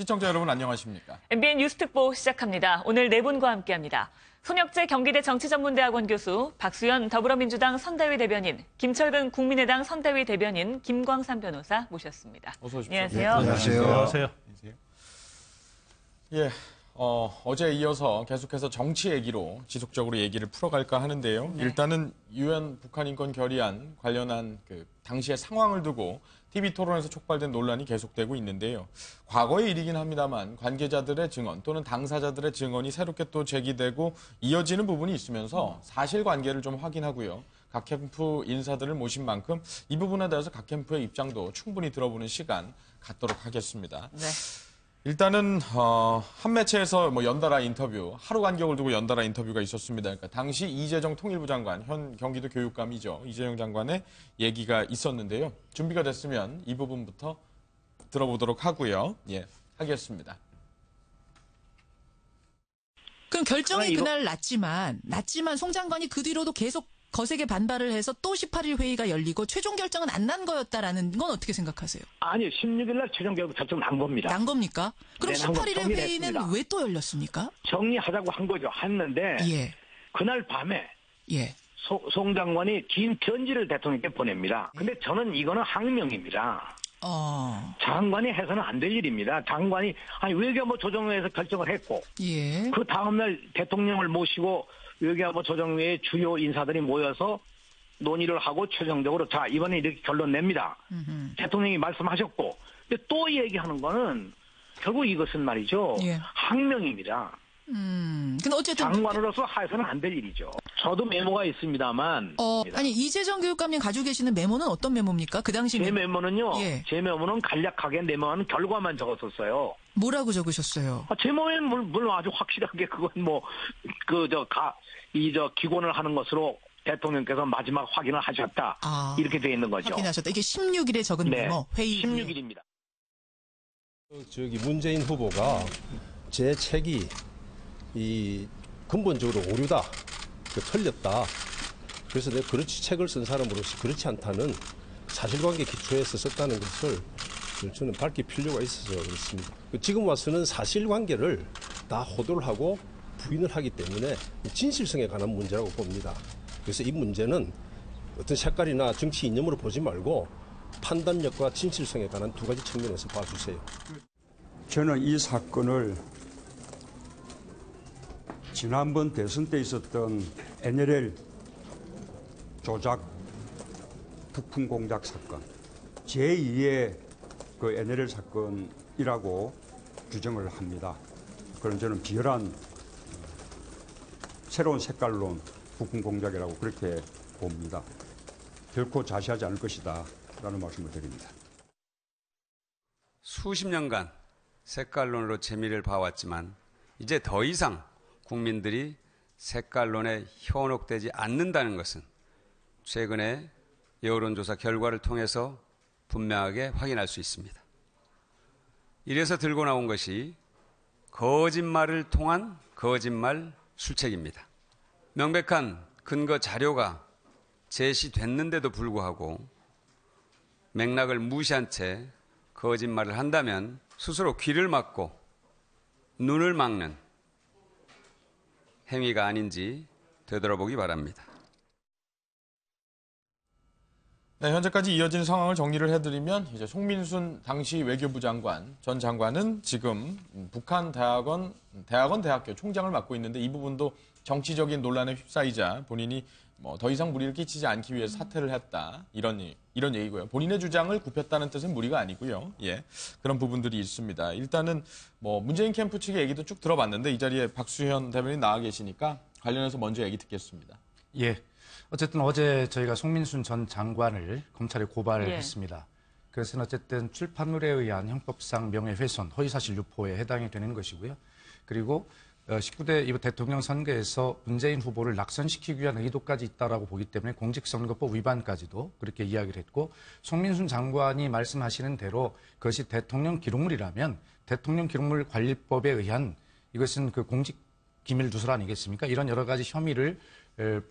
시청자 여러분 안녕하십니까? MBN 뉴스특보 시작합니다. 오늘 네 분과 함께합니다. 손혁재 경기대 정치전문대학원 교수, 박수현 더불어민주당 선대위 대변인, 김철근 국민의당 선대위 대변인, 김광삼 변호사 모셨습니다. 어서 오십시오. 안녕하세요. 네, 안녕하세요. 안녕하세요. 예, 어제에 이어서 계속해서 정치 얘기로 지속적으로 얘기를 풀어갈까 하는데요. 네. 일단은 유엔 북한인권 결의안 관련한 그 당시의 상황을 두고 TV 토론에서 촉발된 논란이 계속되고 있는데요. 과거의 일이긴 합니다만 관계자들의 증언 또는 당사자들의 증언이 새롭게 또 제기되고 이어지는 부분이 있으면서 사실관계를 좀 확인하고요. 각 캠프 인사들을 모신 만큼 이 부분에 대해서 각 캠프의 입장도 충분히 들어보는 시간 갖도록 하겠습니다. 네. 일단은 한 매체에서 연달아 인터뷰, 하루 간격을 두고 연달아 인터뷰가 있었습니다. 그러니까 당시 이재정 통일부 장관, 현 경기도 교육감이죠. 이재정 장관의 얘기가 있었는데요. 준비가 됐으면 이 부분부터 들어보도록 하고요. 예, 하겠습니다. 그럼 결정이 그날 났지만 송 장관이 그 뒤로도 계속 거세게 반발을 해서 또 18일 회의가 열리고 최종 결정은 안 난 거였다라는 건 어떻게 생각하세요? 아니요, 16일 날 최종 결정 난 겁니다. 난 겁니까? 그럼 네, 난 거, 18일의 정리를 회의는 했습니다. 왜 또 열렸습니까? 정리하자고 한 거죠. 했는데 예, 그날 밤에 예. 송 장관이 긴 편지를 대통령께 보냅니다. 근데 저는 이거는 항명입니다. 장관이 해서는 안 될 일입니다. 장관이 외교안보 조정회에서 결정을 했고 예. 그 다음날 대통령을 모시고 외교안보 조정회의 주요 인사들이 모여서 논의를 하고 최종적으로 자 이번에 이렇게 결론 냅니다. 대통령이 말씀하셨고 근데 또 얘기하는 거는 결국 이것은 말이죠. 예. 항명입니다. 근데 어쨌든 장관으로서 해서는 안 될 일이죠. 저도 메모가 있습니다만 아니 이재정 교육감님 가지고 계시는 메모는 어떤 메모입니까? 그 당시 제 메모는요. 예. 제 메모는 간략하게 메모하는 결과만 적었었어요. 뭐라고 적으셨어요? 제 메모에는 물론 아주 확실하게 그건 기곤을 하는 것으로 대통령께서 마지막 확인을 하셨다. 이렇게 돼 있는 거죠. 확인하셨다. 이게 16일에 적은 네. 메모 회의 16일입니다. 문재인 후보가 제 책이 근본적으로 오류다, 틀렸다. 그래서 내가 책을 쓴 사람으로서 그렇지 않다는 사실관계 기초에서 썼다는 것을 저는 밝힐 필요가 있어서 그렇습니다. 지금 와서는 사실관계를 다 호도를 하고 부인을 하기 때문에 진실성에 관한 문제라고 봅니다. 그래서 이 문제는 어떤 색깔이나 정치 이념으로 보지 말고 판단력과 진실성에 관한 두 가지 측면에서 봐주세요. 저는 이 사건을 지난번 대선 때 있었던 NLL 조작 부품 공작 사건 제2의 그 NLL 사건이라고 규정을 합니다. 그런 저는 비열한 새로운 색깔론 부품 공작이라고 그렇게 봅니다. 결코 자시하지 않을 것이다 라는 말씀을 드립니다. 수십 년간 색깔론으로 재미를 봐왔지만 이제 더 이상 국민들이 색깔론에 현혹되지 않는다는 것은 최근에 여론조사 결과를 통해서 분명하게 확인할 수 있습니다. 이래서 들고 나온 것이 거짓말을 통한 거짓말 술책입니다. 명백한 근거 자료가 제시됐는데도 불구하고 맥락을 무시한 채 거짓말을 한다면 스스로 귀를 막고 눈을 막는 행위가 아닌지 되돌아보기 바랍니다. 네, 현재까지 이어진 상황을 정리를 해드리면 이제 송민순 당시 외교부 장관, 전 장관은 지금 북한 대학교 총장을 맡고 있는데 이 부분도 정치적인 논란에 휩싸이자 본인이 더 이상 무리를 끼치지 않기 위해서 사퇴를 했다. 이런 얘기고요. 본인의 주장을 굽혔다는 뜻은 무리가 아니고요. 예, 그런 부분들이 있습니다. 일단은 문재인 캠프 측의 얘기도 쭉 들어봤는데 이 자리에 박수현 대변인 나와 계시니까 관련해서 먼저 얘기 듣겠습니다. 예. 어쨌든 어제 저희가 송민순 전 장관을 검찰에 고발을 했습니다. 그래서 어쨌든 출판물에 의한 형법상 명예훼손, 허위사실 유포에 해당이 되는 것이고요. 그리고 19대 이번 대통령 선거에서 문재인 후보를 낙선시키기 위한 의도까지 있다라고 보기 때문에 공직선거법 위반까지도 그렇게 이야기를 했고 송민순 장관이 말씀하시는 대로 그것이 대통령 기록물이라면 대통령 기록물 관리법에 의한 이것은 그 공직 기밀 누설 아니겠습니까? 이런 여러 가지 혐의를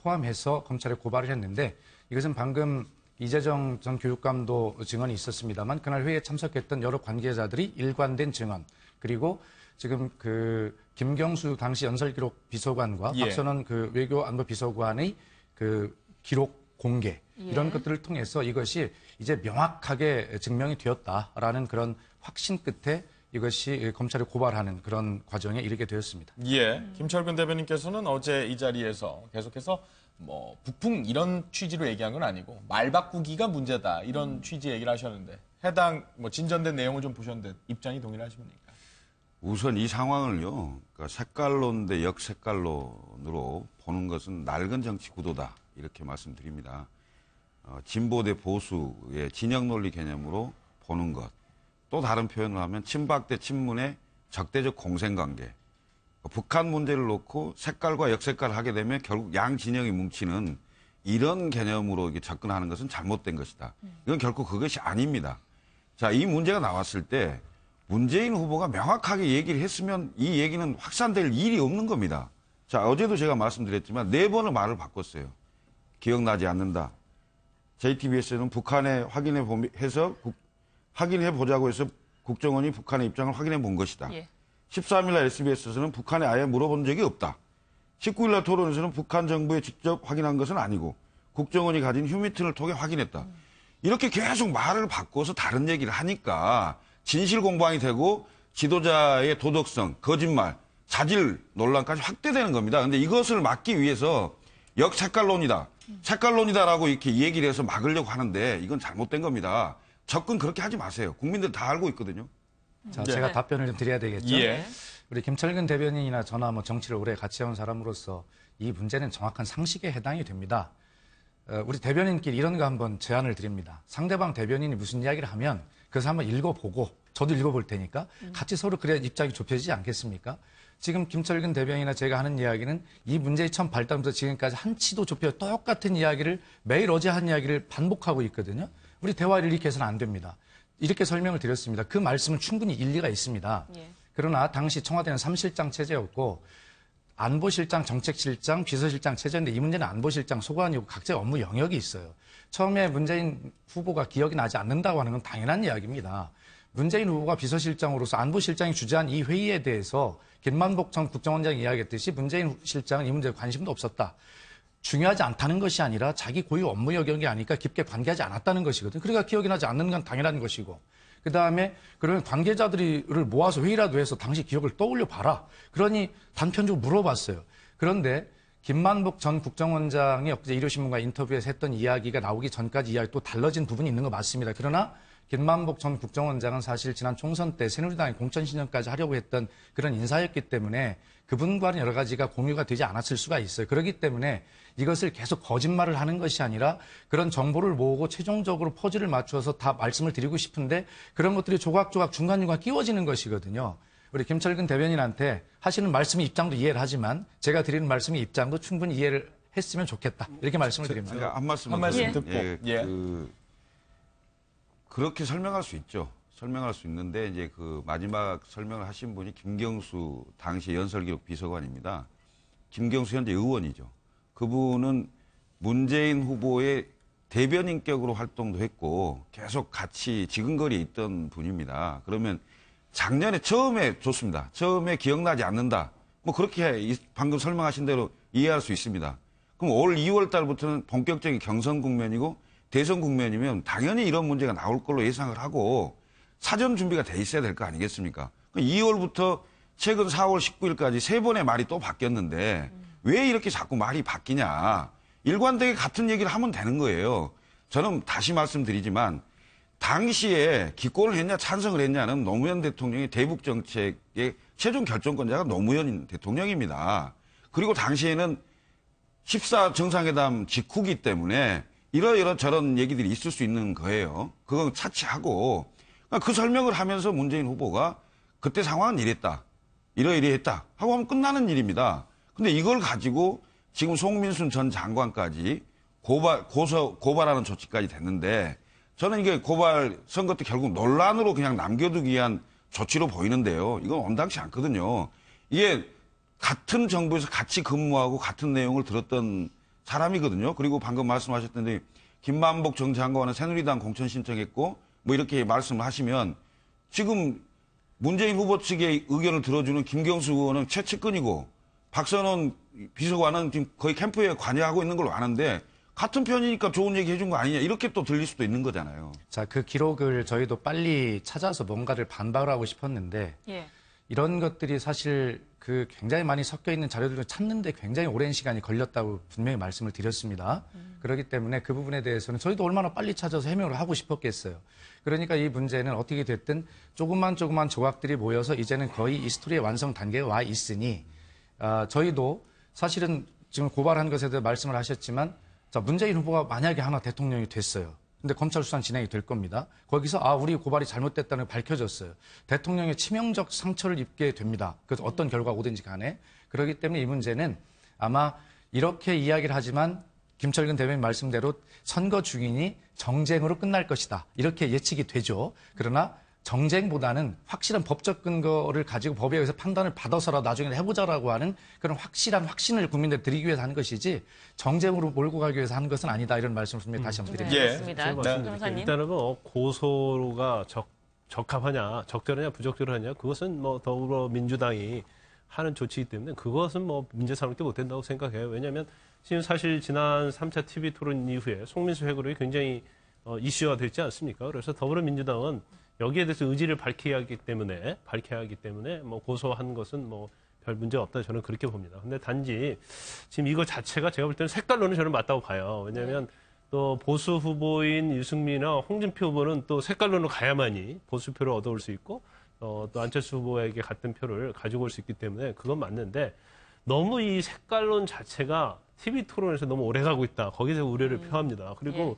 포함해서 검찰에 고발을 했는데 이것은 방금 이재정 전 교육감도 증언이 있었습니다만 그날 회의에 참석했던 여러 관계자들이 일관된 증언 그리고 지금 그 김경수 당시 연설기록 비서관과 예. 박선원 그 외교안보 비서관의 그 기록 공개 이런 예. 것들을 통해서 이것이 이제 명확하게 증명이 되었다라는 그런 확신 끝에 이것이 검찰에 고발하는 그런 과정에 이르게 되었습니다. 예, 김철근 대변인께서는 어제 이 자리에서 계속해서 뭐 북풍 이런 취지로 얘기한 건 아니고 말 바꾸기가 문제다 이런 취지 얘기를 하셨는데 해당 뭐 진전된 내용을 좀 보셨는데 입장이 동일하십니까? 우선 이 상황을요, 그러니까 색깔론 대 역색깔론으로 보는 것은 낡은 정치 구도다 이렇게 말씀드립니다. 진보 대 보수의 진영 논리 개념으로 보는 것. 또 다른 표현을 하면 친박 대 친문의 적대적 공생관계. 북한 문제를 놓고 색깔과 역색깔을 하게 되면 결국 양 진영이 뭉치는 이런 개념으로 이렇게 접근하는 것은 잘못된 것이다. 이건 결코 그것이 아닙니다. 자, 이 문제가 나왔을 때 문재인 후보가 명확하게 얘기를 했으면 이 얘기는 확산될 일이 없는 겁니다. 자, 어제도 제가 말씀드렸지만 4번을 말을 바꿨어요. 기억나지 않는다. JTBS는 북한에 확인해 보자고 해서 국정원이 북한의 입장을 확인해 본 것이다. 예. 13일날 SBS에서는 북한에 아예 물어본 적이 없다. 19일날 토론에서는 북한 정부에 직접 확인한 것은 아니고 국정원이 가진 휴미튼을 통해 확인했다. 이렇게 계속 말을 바꿔서 다른 얘기를 하니까 진실 공방이 되고 지도자의 도덕성, 거짓말, 자질 논란까지 확대되는 겁니다. 그런데 이것을 막기 위해서 역색깔론이다. 색깔론이다라고 이렇게 얘기를 해서 막으려고 하는데 이건 잘못된 겁니다. 접근 그렇게 하지 마세요. 국민들 다 알고 있거든요. 자, 예. 제가 답변을 좀 드려야 되겠죠. 예. 우리 김철근 대변인이나 저나 뭐 정치를 오래 같이 해온 사람으로서 이 문제는 정확한 상식에 해당이 됩니다. 우리 대변인끼리 이런 거 한번 제안을 드립니다. 상대방 대변인이 무슨 이야기를 하면 그래서 한번 읽어보고 저도 읽어볼 테니까 같이 서로 그래야 입장이 좁혀지지 않겠습니까? 지금 김철근 대변인이나 제가 하는 이야기는 이 문제의 처음 발단부터 지금까지 한치도 좁혀 똑같은 이야기를 매일 어제 한 이야기를 반복하고 있거든요. 우리 대화를 이렇게 해서는 안 됩니다. 이렇게 설명을 드렸습니다. 그 말씀은 충분히 일리가 있습니다. 예. 그러나 당시 청와대는 3실장 체제였고 안보실장, 정책실장, 비서실장 체제인데 이 문제는 안보실장 소관이고 각자의 업무 영역이 있어요. 처음에 문재인 후보가 기억이 나지 않는다고 하는 건 당연한 이야기입니다. 문재인 후보가 비서실장으로서 안보실장이 주재한 이 회의에 대해서 김만복 전 국정원장이 이야기했듯이 문재인 실장은 이 문제에 관심도 없었다. 중요하지 않다는 것이 아니라 자기 고유 업무 영역이 아니까 깊게 관계하지 않았다는 것이거든요. 그러니까 기억이 나지 않는 건 당연한 것이고. 그다음에 그러면 관계자들을 모아서 회의라도 해서 당시 기억을 떠올려 봐라. 그러니 단편적으로 물어봤어요. 그런데 김만복 전 국정원장이 어제 일요신문과 인터뷰에서 했던 이야기가 나오기 전까지 이야기 또 달라진 부분이 있는 거 맞습니다. 그러나 김만복 전 국정원장은 사실 지난 총선 때 새누리당이 공천 신청까지 하려고 했던 그런 인사였기 때문에 그분과는 여러 가지가 공유가 되지 않았을 수가 있어요. 그렇기 때문에 이것을 계속 거짓말을 하는 것이 아니라 그런 정보를 모으고 최종적으로 퍼즐을 맞춰서 다 말씀을 드리고 싶은데 그런 것들이 조각조각 중간중간 끼워지는 것이거든요. 우리 김철근 대변인한테 하시는 말씀의 입장도 이해를 하지만 제가 드리는 말씀의 입장도 충분히 이해를 했으면 좋겠다. 이렇게 말씀을 드립니다. 제가 한 말씀 듣고. 예. 그렇게 설명할 수 있죠. 설명할 수 있는데 이제 그 마지막 설명을 하신 분이 김경수 당시 연설기록 비서관입니다. 김경수 현재 의원이죠. 그분은 문재인 후보의 대변인격으로 활동도 했고 계속 같이 지근거리에 있던 분입니다. 그러면 작년에 처음에 좋습니다. 처음에 기억나지 않는다. 뭐 그렇게 방금 설명하신 대로 이해할 수 있습니다. 그럼 올 2월 달부터는 본격적인 경선 국면이고 대선 국면이면 당연히 이런 문제가 나올 걸로 예상을 하고 사전 준비가 돼 있어야 될 거 아니겠습니까? 2월부터 최근 4월 19일까지 3번의 말이 또 바뀌었는데 왜 이렇게 자꾸 말이 바뀌냐. 일관되게 같은 얘기를 하면 되는 거예요. 저는 다시 말씀드리지만 당시에 기권을 했냐 찬성을 했냐는 노무현 대통령의 대북 정책의 최종 결정권자가 노무현 대통령입니다. 그리고 당시에는 14 정상회담 직후기 때문에 이러저런 얘기들이 있을 수 있는 거예요. 그건 차치하고 그 설명을 하면서 문재인 후보가 그때 상황은 이랬다. 이러이러했다. 하고 하면 끝나는 일입니다. 근데 이걸 가지고 지금 송민순 전 장관까지 고발하는 조치까지 됐는데 저는 이게 고발 선거 때 결국 논란으로 그냥 남겨두기 위한 조치로 보이는데요. 이건 온당치 않거든요. 이게 같은 정부에서 같이 근무하고 같은 내용을 들었던 사람이거든요. 그리고 방금 말씀하셨던데 김만복 전 장관은 새누리당 공천 신청했고 뭐 이렇게 말씀을 하시면 지금 문재인 후보 측의 의견을 들어주는 김경수 의원은 최측근이고 박선원 비서관은 지금 거의 캠프에 관여하고 있는 걸로 아는데 같은 편이니까 좋은 얘기 해준 거 아니냐 이렇게 또 들릴 수도 있는 거잖아요. 자, 그 기록을 저희도 빨리 찾아서 뭔가를 반박하고 싶었는데 예. 이런 것들이 사실 그 굉장히 많이 섞여 있는 자료들을 찾는데 굉장히 오랜 시간이 걸렸다고 분명히 말씀을 드렸습니다. 그렇기 때문에 그 부분에 대해서는 저희도 얼마나 빨리 찾아서 해명을 하고 싶었겠어요. 그러니까 이 문제는 어떻게 됐든 조금만 조각들이 모여서 이제는 거의 이 스토리의 완성 단계에 와 있으니 저희도 사실은 지금 고발한 것에 대해 말씀을 하셨지만 자, 문재인 후보가 만약에 하나 대통령이 됐어요. 근데 검찰 수사는 진행이 될 겁니다. 거기서 우리 고발이 잘못됐다는 게 밝혀졌어요. 대통령의 치명적 상처를 입게 됩니다. 그래서 어떤 결과가 오든지 간에. 그렇기 때문에 이 문제는 아마 이렇게 이야기를 하지만 김철근 대변인 말씀대로 선거 중이니 정쟁으로 끝날 것이다. 이렇게 예측이 되죠. 그러나 정쟁보다는 확실한 법적 근거를 가지고 법에 의해서 판단을 받아서라도 나중에 해보자라고 하는 그런 확실한 확신을 국민들에 드리기 위해서 하는 것이지 정쟁으로 몰고 가기 위해서 하는 것은 아니다. 이런 말씀을 분명히 다시 한번 드립니다. 그렇습니다. 일단은 뭐 고소가 적합하냐, 적절하냐, 부적절하냐 그것은 뭐 더불어민주당이 하는 조치이기 때문에 그것은 뭐 문제 삼을 게 못 된다고 생각해요. 왜냐하면 지금 사실 지난 3차 TV 토론 이후에 송민수 회고록이 굉장히 이슈화 됐지 않습니까? 그래서 더불어민주당은 여기에 대해서 의지를 밝혀야 하기 때문에 뭐 고소한 것은 뭐 별 문제 없다 저는 그렇게 봅니다. 근데 단지 지금 이거 자체가 제가 볼 때는 색깔론은 저는 맞다고 봐요. 왜냐하면 또 보수 후보인 유승민이나 홍준표 후보는 또 색깔론으로 가야만이 보수표를 얻어올 수 있고 또 안철수 후보에게 같은 표를 가지고 올 수 있기 때문에 그건 맞는데 너무 이 색깔론 자체가 TV 토론에서 너무 오래 가고 있다. 거기서 우려를 표합니다. 그리고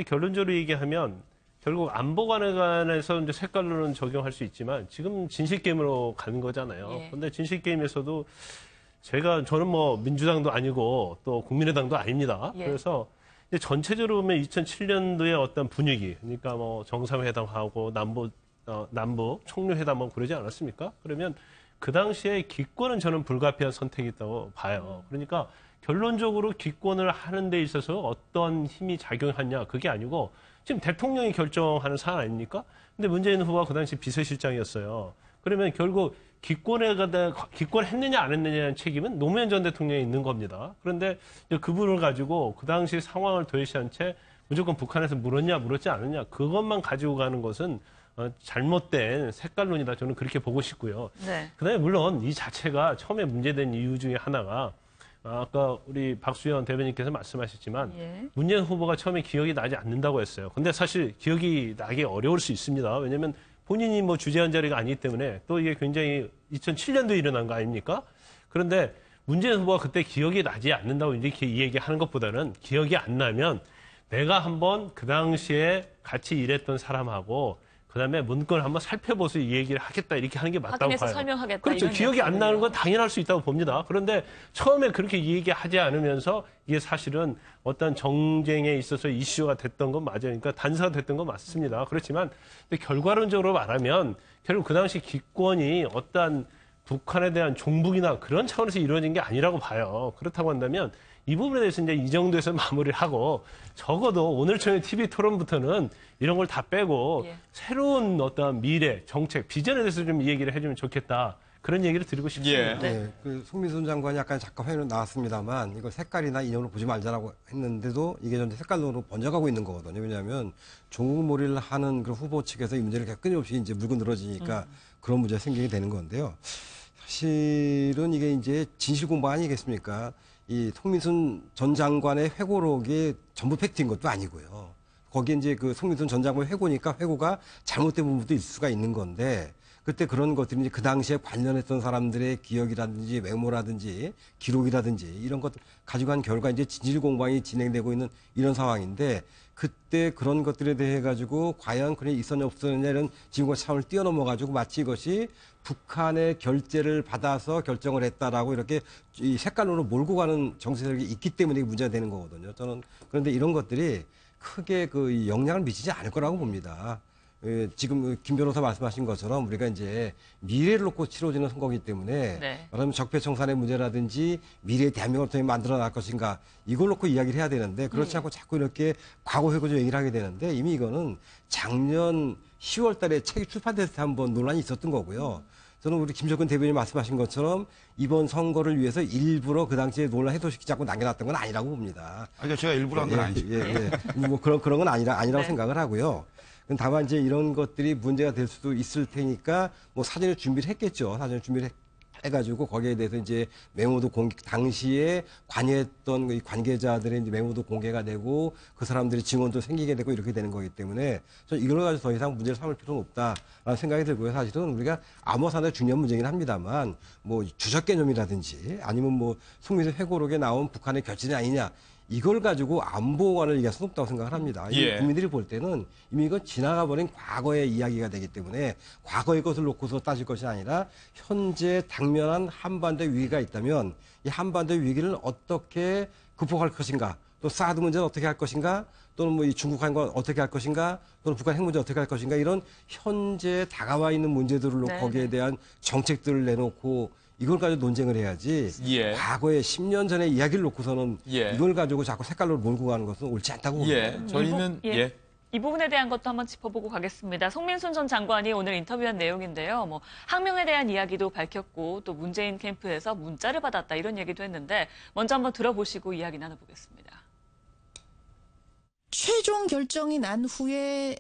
결론적으로 얘기하면 결국 안보관에 관해서 이제 색깔론은 적용할 수 있지만 지금 진실게임으로 가는 거잖아요. 그런데 진실게임에서도 저는 뭐 민주당도 아니고 또 국민의당도 아닙니다. 그래서 이제 전체적으로 보면 2007년도의 어떤 분위기, 그러니까 뭐 정상회담하고 남북 총리회담하고 그러지 않았습니까? 그러면 그 당시에 기권은 저는 불가피한 선택이었다고 봐요. 그러니까 결론적으로 기권을 하는 데 있어서 어떤 힘이 작용하냐 그게 아니고 지금 대통령이 결정하는 사안 아닙니까? 근데 문재인 후보가 그 당시 비서실장이었어요. 그러면 결국 기권했느냐 안 했느냐는 책임은 노무현 전 대통령이 있는 겁니다. 그런데 그 부분을 가지고 그 당시 상황을 도외시한 채 무조건 북한에서 물었지 않느냐 그것만 가지고 가는 것은 잘못된 색깔론이다. 저는 그렇게 보고 싶고요. 그다음에 물론 이 자체가 처음에 문제된 이유 중에 하나가 아까 우리 박수현 대변인께서 말씀하셨지만 문재인 후보가 처음에 기억이 나지 않는다고 했어요. 근데 사실 기억이 나기 어려울 수 있습니다. 왜냐하면 본인이 뭐 주재한 자리가 아니기 때문에 또 이게 굉장히 2007년도에 일어난 거 아닙니까? 그런데 문재인 후보가 그때 기억이 나지 않는다고 이렇게 이 얘기하는 것보다는 기억이 안 나면 내가 한번 그 당시에 같이 일했던 사람하고 그다음에 문건을 한번 살펴보서 이 얘기를 하겠다 이렇게 하는 게 맞다고 봐요. 설명하겠다. 그렇죠. 기억이 안 나는 건 당연할 수 있다고 봅니다. 그런데 처음에 그렇게 얘기하지 않으면서 이게 사실은 어떤 정쟁에 있어서 이슈가 됐던 건 맞아요. 그러니까 단서가 됐던 건 맞습니다. 그렇지만 근데 결과론적으로 말하면 결국 그 당시 기권이 어떤 북한에 대한 종북이나 그런 차원에서 이루어진 게 아니라고 봐요. 그렇다고 한다면 이 부분에 대해서 이제 이 정도에서 마무리를 하고 적어도 오늘 저희 TV 토론부터는 이런 걸 다 빼고 새로운 어떤 미래, 정책, 비전에 대해서 좀 얘기를 해주면 좋겠다. 그런 얘기를 드리고 싶습니다. 그 송민순 장관이 약간 잠깐 화면으로 나왔습니다만 이거 색깔이나 인형으로 보지 말자라고 했는데도 이게 전 색깔론으로 번져가고 있는 거거든요. 왜냐하면 종국몰이를 하는 그 후보 측에서 이 문제를 계속 끊임없이 이제 물고 늘어지니까 그런 문제가 생기게 되는 건데요. 사실은 이게 이제 진실 공방 아니겠습니까? 이 송민순 전 장관의 회고록이 전부 팩트인 것도 아니고요. 거기에 이제 그 송민순 전 장관의 회고니까 회고가 잘못된 부분도 있을 수가 있는 건데 그때 그런 것들이 이제 그 당시에 관련했던 사람들의 기억이라든지 메모라든지 기록이라든지 이런 것 가지고 한 결과 이제 진실 공방이 진행되고 있는 이런 상황인데 그때 그런 것들에 대해 가지고 과연 그게 있었냐 없었냐 이런 지금과 차원을 뛰어넘어 가지고 마치 이것이 북한의 결재를 받아서 결정을 했다라고 이렇게 이 색깔론으로 몰고 가는 정세력이 있기 때문에 문제가 되는 거거든요. 저는 그런데 이런 것들이 크게 그 영향을 미치지 않을 거라고 봅니다. 지금 김 변호사 말씀하신 것처럼 우리가 이제 미래를 놓고 치러지는 선거이기 때문에 말하면 적폐청산의 문제라든지 미래의 대한민국을 어떻게 만들어 나갈 것인가 이걸 놓고 이야기를 해야 되는데 그렇지 않고 자꾸 이렇게 과거 회고적 얘기를 하게 되는데 이미 이거는 작년 10월 달에 책이 출판됐을 때 한번 논란이 있었던 거고요. 저는 우리 김철근 대변인 말씀하신 것처럼 이번 선거를 위해서 일부러 그 당시에 논란 해소시키지 않고 남겨놨던 건 아니라고 봅니다. 아니, 제가 일부러 한 건 아니죠. 뭐 그런 건 아니라고 네. 생각을 하고요. 다만 이제 이런 것들이 문제가 될 수도 있을 테니까 뭐 사전에 준비를 했겠죠. 사전에 준비를 해가지고 거기에 대해서 이제 메모도 당시에 관여했던 이 관계자들의 이제 메모도 공개가 되고 그 사람들의 증언도 생기게 되고 이렇게 되는 거기 때문에 저는 이걸 가지고 더 이상 문제를 삼을 필요는 없다라는 생각이 들고요. 사실은 우리가 아무 상당히 중요한 문제긴 합니다만 뭐 주적 개념이라든지 아니면 뭐 송민순 회고록에 나온 북한의 결진이 아니냐 이걸 가지고 안보관을 얘기할 수는 없다고 생각을 합니다. 예. 국민들이 볼 때는 이미 이건 지나가 버린 과거의 이야기가 되기 때문에 과거의 것을 놓고서 따질 것이 아니라 현재 당면한 한반도 위기가 있다면 이 한반도 위기를 어떻게 극복할 것인가 또 사드 문제는 어떻게 할 것인가 또는 뭐 이 중국한과 어떻게 할 것인가 또는 북한 핵 문제 어떻게 할 것인가 이런 현재 다가와 있는 문제들을 놓고 거기에 대한 정책들을 내놓고 이걸 가지고 논쟁을 해야지 과거에 10년 전의 이야기를 놓고서는 이걸 가지고 자꾸 색깔로 몰고 가는 것은 옳지 않다고 봅니다. 저희는 이 부분에 대한 것도 한번 짚어보고 가겠습니다. 송민순 전 장관이 오늘 인터뷰한 내용인데요. 뭐 항명에 대한 이야기도 밝혔고 또 문재인 캠프에서 문자를 받았다 이런 얘기도 했는데 먼저 한번 들어보시고 이야기 나눠보겠습니다. 최종 결정이 난 후에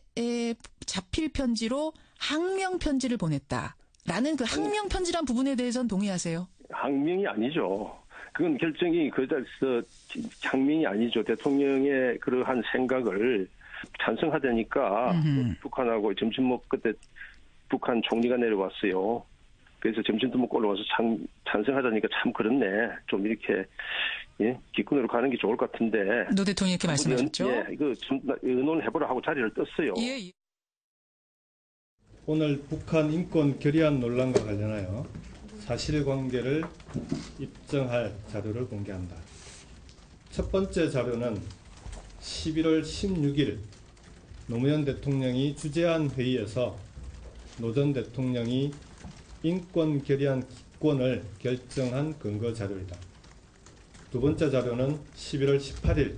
자필 편지로 항명 편지를 보냈다. 라는 그 항명 편지란 부분에 대해서는 동의하세요? 항명이 아니죠. 그건 결정이 그자리에서 항명이 아니죠. 대통령의 그러한 생각을 찬성하다니까 북한하고 점심 먹 그때 북한 총리가 내려왔어요. 그래서 점심도 먹고 올라와서 찬성하다니까 참 그렇네. 좀 이렇게 기권으로 가는 게 좋을 것 같은데. 노 대통령이 이렇게 말씀하셨죠? 이거 좀 의논해보라 하고 자리를 떴어요. 예. 오늘 북한 인권 결의안 논란과 관련하여 사실관계를 입증할 자료를 공개한다. 첫 번째 자료는 11월 16일 노무현 대통령이 주재한 회의에서 노 전 대통령이 인권 결의안 기권을 결정한 근거 자료이다. 두 번째 자료는 11월 18일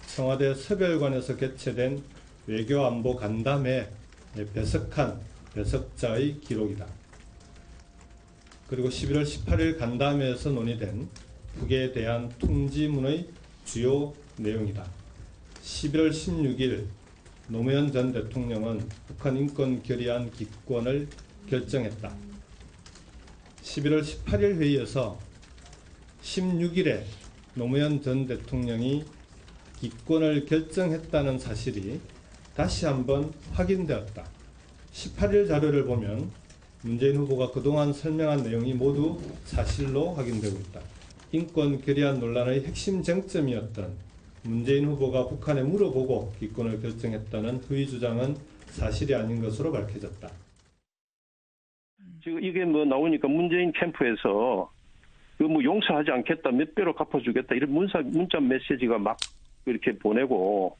청와대 서별관에서 개최된 외교안보 간담회 배석한 배석자의 기록이다. 그리고 11월 18일 간담회에서 논의된 북에 대한 통지문의 주요 내용이다. 11월 16일 노무현 전 대통령은 북한 인권 결의안 기권을 결정했다. 11월 18일 회의에서 16일에 노무현 전 대통령이 기권을 결정했다는 사실이 다시 한번 확인되었다. 18일 자료를 보면 문재인 후보가 그동안 설명한 내용이 모두 사실로 확인되고 있다. 인권 결의안 논란의 핵심 쟁점이었던 문재인 후보가 북한에 물어보고 기권을 결정했다는 허위 주장은 사실이 아닌 것으로 밝혀졌다. 지금 이게 뭐 나오니까 문재인 캠프에서 그 뭐 용서하지 않겠다, 몇 배로 갚아주겠다 이런 문자 메시지가 막 이렇게 보내고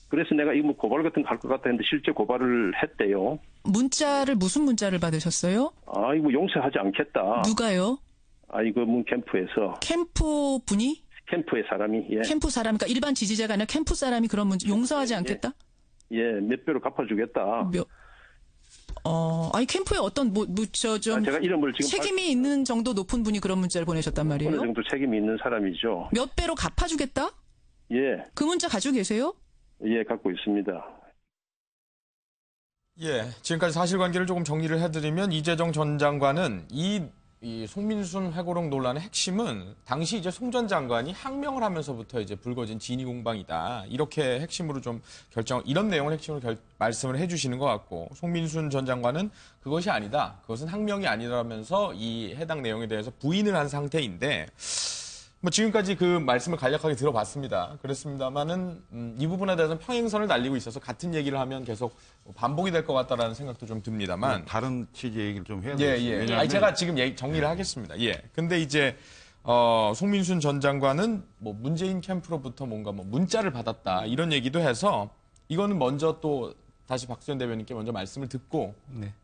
그래서 내가 이거 뭐 고발 같은 거 할 것 같다 했는데 실제 고발을 했대요. 문자를 무슨 문자를 받으셨어요? 아 이거 용서하지 않겠다. 누가요? 아 이거 문 캠프에서. 캠프 분이? 캠프의 사람이. 예. 캠프 사람, 그러니까 일반 지지자가 아니라 캠프 사람이 그런 문자 용서하지 않겠다? 예, 몇 배로 갚아주겠다. 아니 캠프에 어떤 제가 이름을 지금 책임이 있는 정도 높은 분이 그런 문자를 보내셨단 말이에요. 어느 정도 책임이 있는 사람이죠. 몇 배로 갚아주겠다? 예. 그 문자 가지고 계세요? 예, 갖고 있습니다. 예, 지금까지 사실관계를 조금 정리를 해드리면 이재정 전 장관은 이 송민순 회고록 논란의 핵심은 당시 이제 송 전 장관이 항명을 하면서부터 이제 불거진 진위 공방이다. 이렇게 핵심으로 좀 이런 내용을 핵심으로 말씀을 해주시는 것 같고 송민순 전 장관은 그것이 아니다. 그것은 항명이 아니라면서 이 해당 내용에 대해서 부인을 한 상태인데 뭐 지금까지 그 말씀을 간략하게 들어봤습니다. 그렇습니다만은 이 부분에 대해서는 평행선을 날리고 있어서 같은 얘기를 하면 계속 반복이 될 것 같다라는 생각도 좀 듭니다만 다른 취지의 얘기를 좀 해야 되겠습니다. 아니, 제가 지금 정리를 하겠습니다. 예. 근데 이제 송민순 전 장관은 뭐 문재인 캠프로부터 뭔가 뭐 문자를 받았다 이런 얘기도 해서 이거는 먼저 또 다시 박수현 대변인께 먼저 말씀을 듣고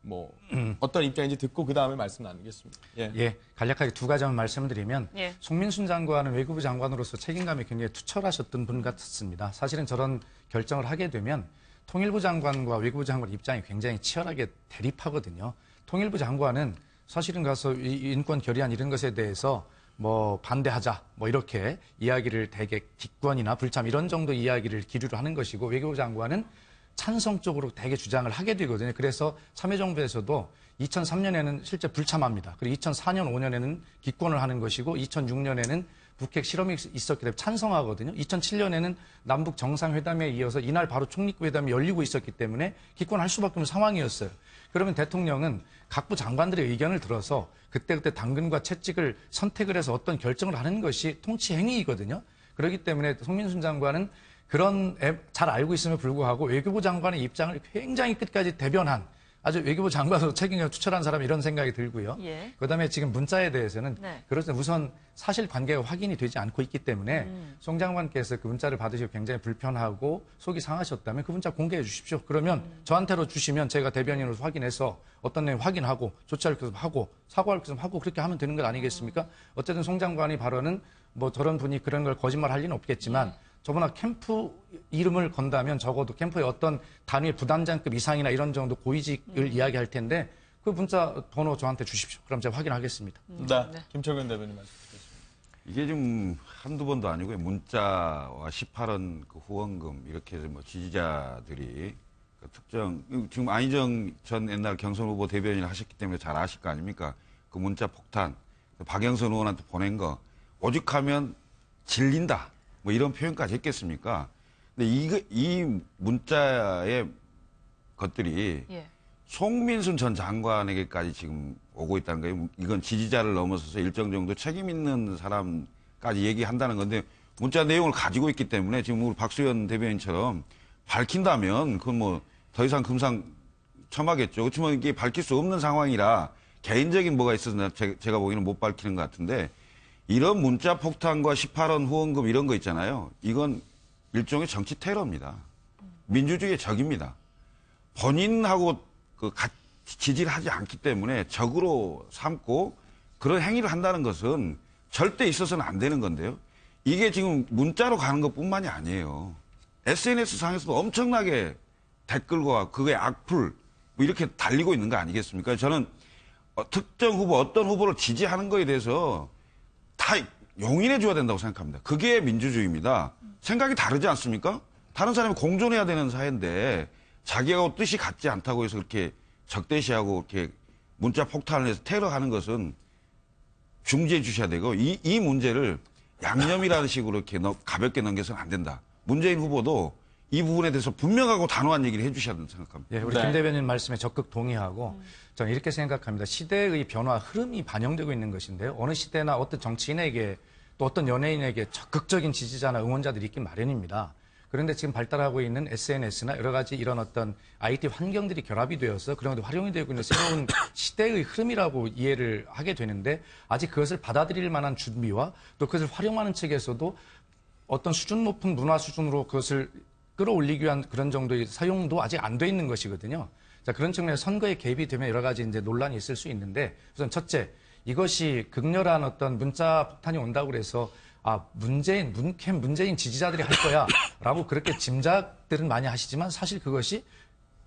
뭐 어떤 입장인지 듣고 그 다음에 말씀 나누겠습니다. 예, 간략하게 두 가지만 말씀을 드리면 예. 송민순 장관은 외교부 장관으로서 책임감이 굉장히 투철하셨던 분 같습니다. 사실은 저런 결정을 하게 되면 통일부 장관과 외교부 장관 입장이 굉장히 치열하게 대립하거든요. 통일부 장관은 사실은 가서 이 인권 결의안 이런 것에 대해서 뭐 반대하자 뭐 이렇게 이야기를 되게 기권이나 불참 이런 정도 이야기를 기류로 하는 것이고 외교부 장관은 찬성 쪽으로 되게 주장을 하게 되거든요. 그래서 참여정부에서도 2003년에는 실제 불참합니다. 그리고 2004년, 5년에는 기권을 하는 것이고 2006년에는 북핵 실험이 있었기 때문에 찬성하거든요. 2007년에는 남북 정상회담에 이어서 이날 바로 총리급 회담이 열리고 있었기 때문에 기권할 수밖에 없는 상황이었어요. 그러면 대통령은 각부 장관들의 의견을 들어서 그때그때 당근과 채찍을 선택을 해서 어떤 결정을 하는 것이 통치 행위이거든요. 그렇기 때문에 송민순 장관은 그런 잘 알고 있음에 불구하고 외교부 장관의 입장을 굉장히 끝까지 대변한 아주 외교부 장관으로 책임을 추천한 사람 이런 생각이 들고요. 예. 그다음에 지금 문자에 대해서는 네. 그렇죠. 우선 사실관계가 확인이 되지 않고 있기 때문에 송 장관께서 그 문자를 받으시고 굉장히 불편하고 속이 상하셨다면 그 문자 공개해 주십시오. 그러면 저한테로 주시면 제가 대변인으로서 확인해서 어떤 내용 확인하고 조치할 것을 하고 사과할 것을 하고 그렇게 하면 되는 것 아니겠습니까? 어쨌든 송 장관이 발언은 뭐 저런 분이 그런 걸 거짓말할 리는 없겠지만 저보다 캠프 이름을 건다면 적어도 캠프의 어떤 단위 부단장급 이상이나 이런 정도 고위직을 이야기할 텐데 그 문자 번호 저한테 주십시오. 그럼 제가 확인하겠습니다. 네. 김철근 대변인 말씀드리겠습니다. 이게 좀 한두 번도 아니고요. 문자와 18원 그 후원금 이렇게 해서 뭐 지지자들이 그 특정 지금 안희정 전 옛날 경선 후보 대변인을 하셨기 때문에 잘 아실 거 아닙니까? 그 문자 폭탄 박영선 의원한테 보낸 거 오죽하면 질린다. 뭐 이런 표현까지 했겠습니까? 근데 이 문자의 것들이 예. 송민순 전 장관에게까지 지금 오고 있다는 거예요. 이건 지지자를 넘어서서 일정 정도 책임 있는 사람까지 얘기한다는 건데 문자 내용을 가지고 있기 때문에 지금 우리 박수현 대변인처럼 밝힌다면 그건 뭐 더 이상 금상첨화겠죠. 그렇지만 이게 밝힐 수 없는 상황이라 개인적인 뭐가 있어서 제가 보기에는 못 밝히는 것 같은데 이런 문자 폭탄과 18원 후원금 이런 거 있잖아요. 이건 일종의 정치 테러입니다. 민주주의의 적입니다. 본인하고 지지를 하지 않기 때문에 적으로 삼고 그런 행위를 한다는 것은 절대 있어서는 안 되는 건데요. 이게 지금 문자로 가는 것뿐만이 아니에요. SNS 상에서도 엄청나게 댓글과 그거의 악플 뭐 이렇게 달리고 있는 거 아니겠습니까? 저는 특정 후보, 어떤 후보를 지지하는 거에 대해서 다 용인해 줘야 된다고 생각합니다. 그게 민주주의입니다. 생각이 다르지 않습니까? 다른 사람이 공존해야 되는 사회인데 자기하고 뜻이 같지 않다고 해서 그렇게 적대시하고 이렇게 문자 폭탄을 해서 테러하는 것은 중지해 주셔야 되고 이 문제를 양념이라는 식으로 이렇게 가볍게 넘겨서는 안 된다. 문재인 후보도 이 부분에 대해서 분명하고 단호한 얘기를 해 주셔야 된다고 생각합니다. 예, 우리 김 대변인 말씀에 적극 동의하고 저는 이렇게 생각합니다. 시대의 변화, 흐름이 반영되고 있는 것인데요. 어느 시대나 어떤 정치인에게 또 어떤 연예인에게 적극적인 지지자나 응원자들이 있기 마련입니다. 그런데 지금 발달하고 있는 SNS나 여러 가지 이런 어떤 IT 환경들이 결합이 되어서 그런 것도 활용이 되고 있는 새로운 시대의 흐름이라고 이해를 하게 되는데 아직 그것을 받아들일 만한 준비와 또 그것을 활용하는 측에서도 어떤 수준 높은 문화 수준으로 그것을 끌어올리기 위한 그런 정도의 사용도 아직 안 돼 있는 것이거든요. 자, 그런 측면에서 선거에 개입이 되면 여러 가지 이제 논란이 있을 수 있는데 우선 첫째, 이것이 극렬한 어떤 문자 폭탄이 온다고 그래서 문재인 지지자들이 할 거야 라고 그렇게 짐작들은 많이 하시지만 사실 그것이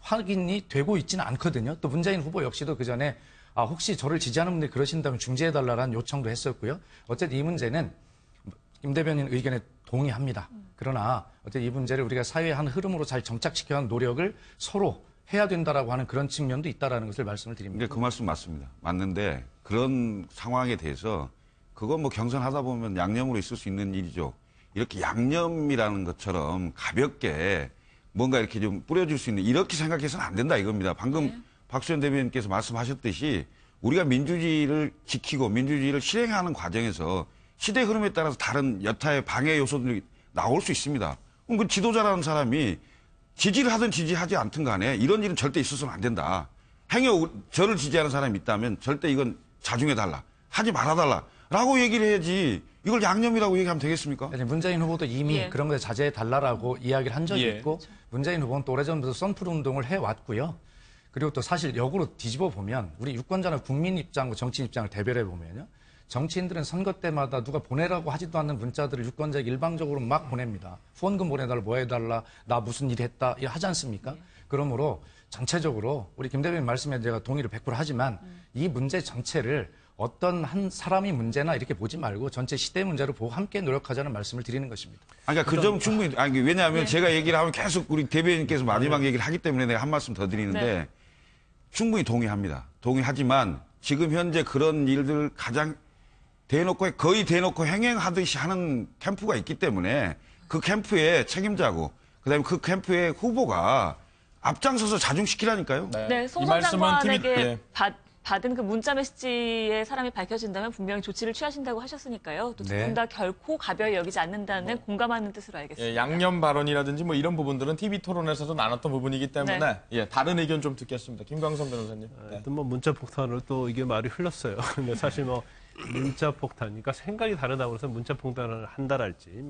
확인이 되고 있지는 않거든요. 또 문재인 후보 역시도 그 전에 혹시 저를 지지하는 분들이 그러신다면 중지해달라는 요청도 했었고요. 어쨌든 이 문제는 김 대변인 의견에 동의합니다. 그러나 어쨌든 이 문제를 우리가 사회의 한 흐름으로 잘 정착시켜야 하는 노력을 서로 해야 된다라고 하는 그런 측면도 있다라는 것을 말씀을 드립니다. 그 말씀 맞습니다. 맞는데 그런 상황에 대해서 그건 뭐 경선하다 보면 양념으로 있을 수 있는 일이죠. 이렇게 양념이라는 것처럼 가볍게 뭔가 이렇게 좀 뿌려줄 수 있는 이렇게 생각해서는 안 된다 이겁니다. 방금 박수현 대변인께서 말씀하셨듯이 우리가 민주주의를 지키고 민주주의를 실행하는 과정에서 시대 흐름에 따라서 다른 여타의 방해 요소들이 나올 수 있습니다. 그럼 그 지도자라는 사람이 지지를 하든 지지하지 않든 간에 이런 일은 절대 있어서는 안 된다. 저를 지지하는 사람이 있다면 절대 이건 자중해달라. 하지 말아달라. 라고 얘기를 해야지 이걸 양념이라고 얘기하면 되겠습니까? 문재인 후보도 이미 그런 것에 자제해달라고 이야기를 한 적이 있고 문재인 후보는 또 오래전부터 선풀 운동을 해왔고요. 그리고 또 사실 역으로 뒤집어 보면 우리 유권자나 국민 입장과 정치인 입장을 대별해 보면요. 정치인들은 선거 때마다 누가 보내라고 하지도 않는 문자들을 유권자에게 일방적으로 막 보냅니다. 후원금 보내달라, 뭐 해달라, 나 무슨 일 했다, 이거 하지 않습니까? 그러므로 전체적으로 우리 김 대변인 말씀에 제가 동의를 100% 하지만 이 문제 전체를 어떤 한 사람이 문제나 이렇게 보지 말고 전체 시대 문제로 보고 함께 노력하자는 말씀을 드리는 것입니다. 그러니까 그 점 충분히, 왜냐하면 제가 얘기를 하면 계속 우리 대변인께서 마지막 얘기를 하기 때문에 내가 한 말씀 더 드리는데 충분히 동의합니다. 동의하지만 지금 현재 그런 일들을 가장 거의 대놓고 행행하듯이 하는 캠프가 있기 때문에 그 캠프의 책임자고 그다음에 그 캠프의 후보가 앞장서서 자중시키라니까요. 네, 송 전 장관에게 받은 그 문자 메시지의 사람이 밝혀진다면 분명히 조치를 취하신다고 하셨으니까요. 또 두 분 다 결코 가벼이 여기지 않는다는 공감하는 뜻으로 알겠습니다. 양념 발언이라든지 뭐 이런 부분들은 TV 토론에서도 나눴던 부분이기 때문에 다른 의견 좀 듣겠습니다. 김광선 변호사님. 또 뭐 문자 폭탄으로 또 이게 말이 흘렀어요. 근데 사실 뭐 문자 폭탄, 그러니까 생각이 다르다고 해서 문자 폭탄을 한다랄지.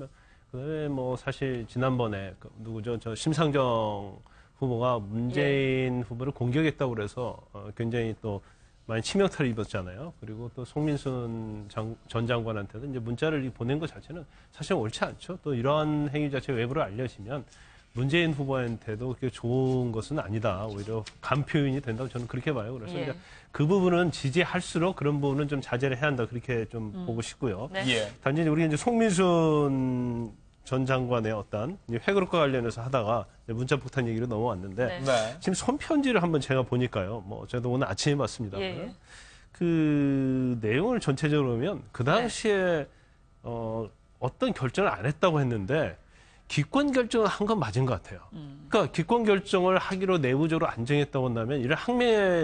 그다음에 뭐 사실 지난번에 누구죠? 저 심상정 후보가 문재인 후보를 공격했다고 그래서 굉장히 또 많이 치명타를 입었잖아요. 그리고 또 송민순 전 장관한테도 이제 문자를 보낸 것 자체는 사실 옳지 않죠. 또 이러한 행위 자체 외부로 알려지면 문재인 후보한테도 그렇게 좋은 것은 아니다. 오히려 간표인이 된다고 저는 그렇게 봐요. 그래서 이제 그 부분은 지지할수록 그런 부분은 좀 자제를 해야 한다. 그렇게 좀 보고 싶고요. 단지 우리 이제 송민순 전 장관의 어떤 회고록과 관련해서 하다가 문자 폭탄 얘기로 넘어왔는데 지금 손편지를 한번 제가 보니까요. 뭐 저도 오늘 아침에 봤습니다. 그 내용을 전체적으로 보면 그 당시에 어떤 결정을 안 했다고 했는데 기권 결정을 한 건 맞은 것 같아요. 그러니까 기권 결정을 하기로 내부적으로 안정했다고 한다면 이를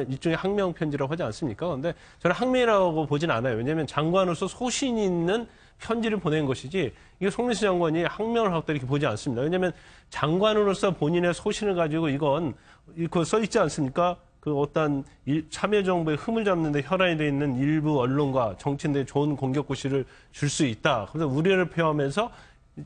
일종의 항명 편지라고 하지 않습니까? 그런데 저는 항명이라고 보진 않아요. 왜냐하면 장관으로서 소신 있는 편지를 보낸 것이지 이게 송민수 장관이 항명을 하고 이렇게 보지 않습니다. 왜냐하면 장관으로서 본인의 소신을 가지고 이건 이거 써 있지 않습니까? 그 어떤 참여정부의 흠을 잡는데 혈안이 돼 있는 일부 언론과 정치인들의 좋은 공격구실을 줄 수 있다. 그래서 우려를 표하면서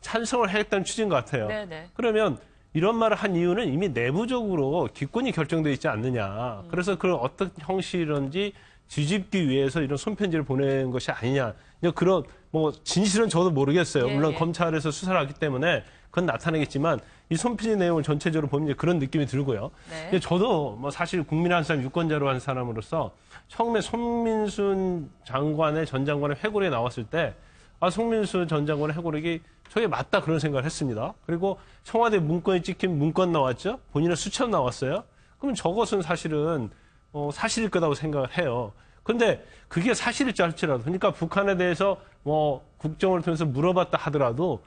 찬성을 했다는 취지인 것 같아요. 그러면 이런 말을 한 이유는 이미 내부적으로 기권이 결정되어 있지 않느냐. 그래서 그런 어떤 형식이든지 뒤집기 위해서 이런 손편지를 보낸 것이 아니냐. 그런 뭐 진실은 저도 모르겠어요. 물론 검찰에서 수사를 하기 때문에 그건 나타나겠지만 이 손편지 내용을 전체적으로 보면 이제 그런 느낌이 들고요. 근데 저도 뭐 사실 국민의 한 사람, 유권자로 한 사람으로서 처음에 손민순 장관의 전 장관의 회고록이 나왔을 때 송민수 전 장관의 회고록이 저게 맞다 그런 생각을 했습니다. 그리고 청와대 문건이 찍힌 문건 나왔죠. 본인의 수첩 나왔어요. 그러면 저것은 사실은 사실일 거라고 생각을 해요. 그런데 그게 사실일지 할지라도 그러니까 북한에 대해서 뭐 국정을 통해서 물어봤다 하더라도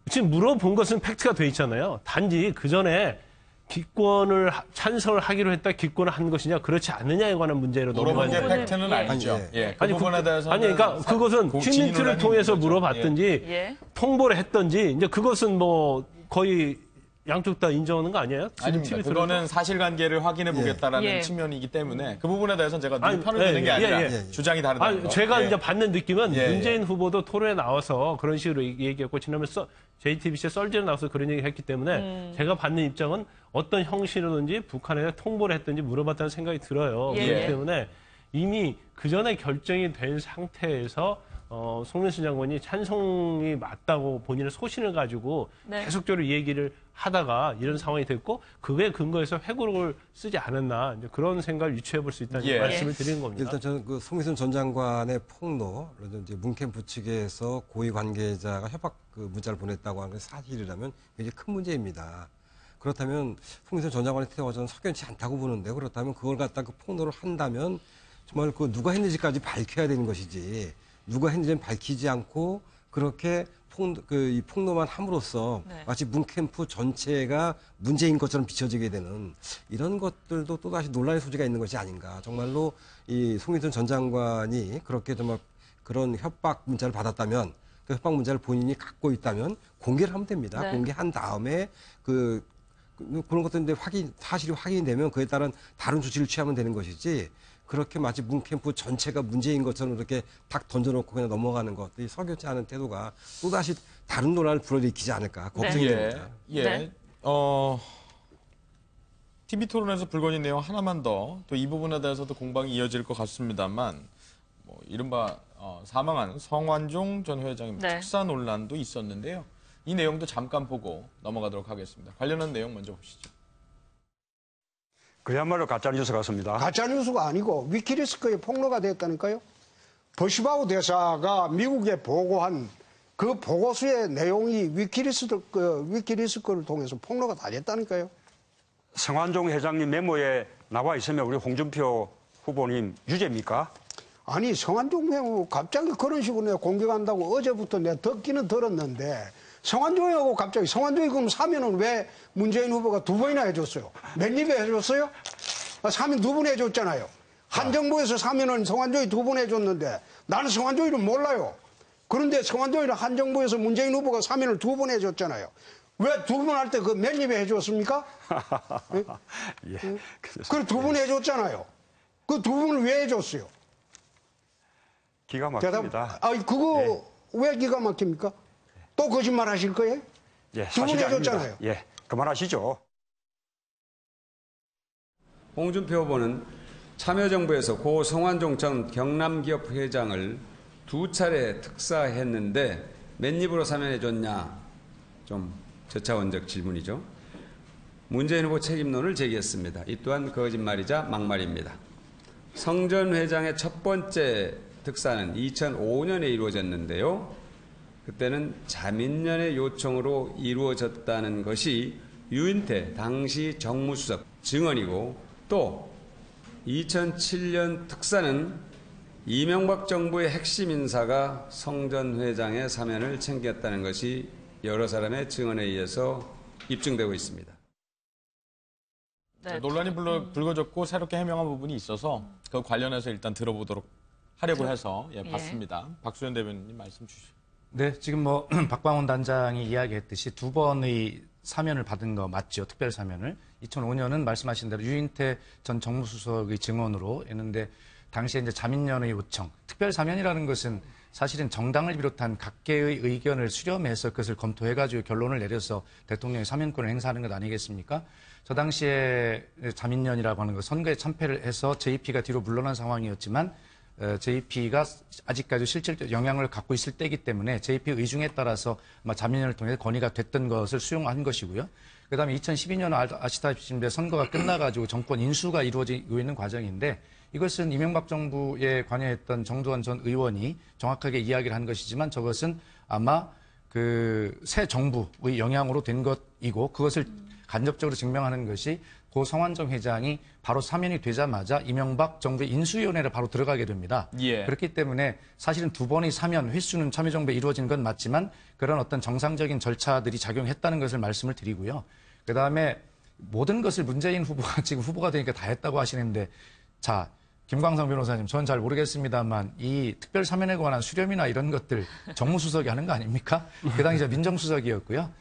지금 물어본 것은 팩트가 돼 있잖아요. 단지 그 전에 기권을 찬성을 하기로 했다 기권을 한 것이냐 그렇지 않느냐에 관한 문제로 물어본 게 넘어가는 팩트는 아니죠. 그 아니, 부분에 대해서는 그러니까 그것은 휴민트를 통해서 물어봤든지 통보를 했든지 이제 그것은 뭐 거의 양쪽 다 인정하는 거 아니에요? 아닙니다. 그거는 사실관계를 확인해 보겠다라는 측면이기 때문에 그 부분에 대해서는 제가 편을 드는 게 아니라 주장이 다르다는 거. 제가 이제 받는 느낌은 문재인 후보도 토론에 나와서 그런 식으로 얘기했고 지난번에 JTBC에 썰전에 나와서 그런 얘기를 했기 때문에 제가 받는 입장은 어떤 형식이든지 북한에 통보를 했든지 물어봤다는 생각이 들어요. 그렇기 때문에 이미 그 전에 결정이 된 상태에서 송민수 장관이 찬성이 맞다고 본인의 소신을 가지고 계속적으로 얘기를 하다가 이런 상황이 됐고 그거에 근거해서 회고록을 쓰지 않았나 이제 그런 생각을 유추해 볼 수 있다는 말씀을 드리는 겁니다. 일단 저는 그 송민순 전 장관의 폭로, 이제 문캠프 측에서 고위 관계자가 협박 그 문자를 보냈다고 하는 게 사실이라면 굉장히 큰 문제입니다. 그렇다면 송민순 전 장관의 태도가 저는 석연치 않다고 보는데 그렇다면 그걸 갖다 그 폭로를 한다면 정말 그 누가 했는지까지 밝혀야 되는 것이지. 누가 했는지는 밝히지 않고 그렇게 이 폭로만 함으로써 마치 문캠프 전체가 문제인 것처럼 비춰지게 되는 이런 것들도 또다시 논란의 소지가 있는 것이 아닌가. 정말로 이 송민순 전 장관이 그렇게 정말 그런 협박 문자를 받았다면 그 협박 문자를 본인이 갖고 있다면 공개를 하면 됩니다. 공개한 다음에 그런 것들 이제 사실이 확인이 되면 그에 따른 다른 조치를 취하면 되는 것이지 그렇게 마치 문캠프 전체가 문제인 것처럼 이렇게 탁 던져놓고 그냥 넘어가는 것, 이 석연치 않은 태도가 또다시 다른 논란을 불러일으키지 않을까 걱정이 됩니다. TV 토론에서 불거진 내용 하나만 더 또 이 부분에 대해서도 공방이 이어질 것 같습니다만 이른바 사망한 성완종 전 회장의 네. 특사 논란도 있었는데요. 이 내용도 잠깐 보고 넘어가도록 하겠습니다. 관련한 내용 먼저 보시죠. 그야말로 가짜뉴스 같습니다. 가짜뉴스가 아니고 위키리스크의 폭로가 됐다니까요. 버시바우 대사가 미국에 보고한 그 보고서의 내용이 위키리스크를 통해서 폭로가 다 됐다니까요. 성완종 회장님 메모에 나와 있으면 우리 홍준표 후보님 유죄입니까? 아니 성완종 메모 갑자기 그런 식으로 내가 공격한다고 어제부터 내가 듣기는 들었는데 성완종하고 갑자기 성완종이 그럼 사면은 왜 문재인 후보가 2번이나 해줬어요? 몇 입에 해줬어요? 사면 2번 해줬잖아요. 한 정부에서 사면은 성완종이 2번 해줬는데 나는 성완종이를 몰라요. 그런데 성완종이를 한 정부에서 문재인 후보가 사면을 2번 해줬잖아요. 왜 2번 할 때 그 몇 입에 해줬습니까? 예. 그걸 2번 해줬잖아요. 그 2번을 왜 해줬어요? 기가 막힙니다. 그거 왜 기가 막힙니까? 또 거짓말 하실 거예요? 예, 2번 사실이 해줬잖아요. 아닙니다. 예, 그만하시죠. 홍준표 후보는 참여정부에서 고 성완종 전 경남기업 회장을 2차례 특사했는데 몇 입으로 사면해줬냐? 좀 저차원적 질문이죠. 문재인 후보 책임론을 제기했습니다. 이 또한 거짓말이자 막말입니다. 성 전 회장의 첫 번째 특사는 2005년에 이루어졌는데요. 그때는 자민련의 요청으로 이루어졌다는 것이 유인태 당시 정무수석 증언이고 또 2007년 특사는 이명박 정부의 핵심 인사가 성 전 회장의 사면을 챙겼다는 것이 여러 사람의 증언에 의해서 입증되고 있습니다. 네. 논란이 불거졌고 새롭게 해명한 부분이 있어서 그 관련해서 일단 들어보도록 하려고 해서 봤습니다. 박수현 대변인님 말씀 주시죠. 네, 지금 박광훈 단장이 이야기했듯이 2번의 사면을 받은 거 맞죠? 특별 사면을. 2005년은 말씀하신 대로 유인태 전 정무수석의 증언으로 했는데 당시에 이제 자민련의 요청, 특별 사면이라는 것은 사실은 정당을 비롯한 각계의 의견을 수렴해서 그것을 검토해가지고 결론을 내려서 대통령의 사면권을 행사하는 것 아니겠습니까? 저 당시에 자민련이라고 하는 것, 선거에 참패를 해서 JP가 뒤로 물러난 상황이었지만 JP가 아직까지 실질적 영향을 갖고 있을 때이기 때문에 JP 의중에 따라서 아마 자민련을 통해 건의가 됐던 것을 수용한 것이고요. 그다음에 2012년 아시다시피 선거가 끝나가지고 정권 인수가 이루어지고 있는 과정인데 이것은 이명박 정부에 관여했던 정두환 전 의원이 정확하게 이야기를 한 것이지만 저것은 아마 그 새 정부의 영향으로 된 것이고 그것을 간접적으로 증명하는 것이 고 성완종 회장이 바로 사면이 되자마자 이명박 정부의 인수위원회를 바로 들어가게 됩니다. 예. 그렇기 때문에 사실은 2번의 사면 횟수는 참여정부에 이루어진 건 맞지만 그런 어떤 정상적인 절차들이 작용했다는 것을 말씀을 드리고요. 그다음에 모든 것을 문재인 후보가 지금 후보가 되니까 다 했다고 하시는데 자, 김광석 변호사님, 저는 잘 모르겠습니다만 이 특별 사면에 관한 수렴이나 이런 것들 정무수석이 하는 거 아닙니까? 그 당시 민정수석이었고요.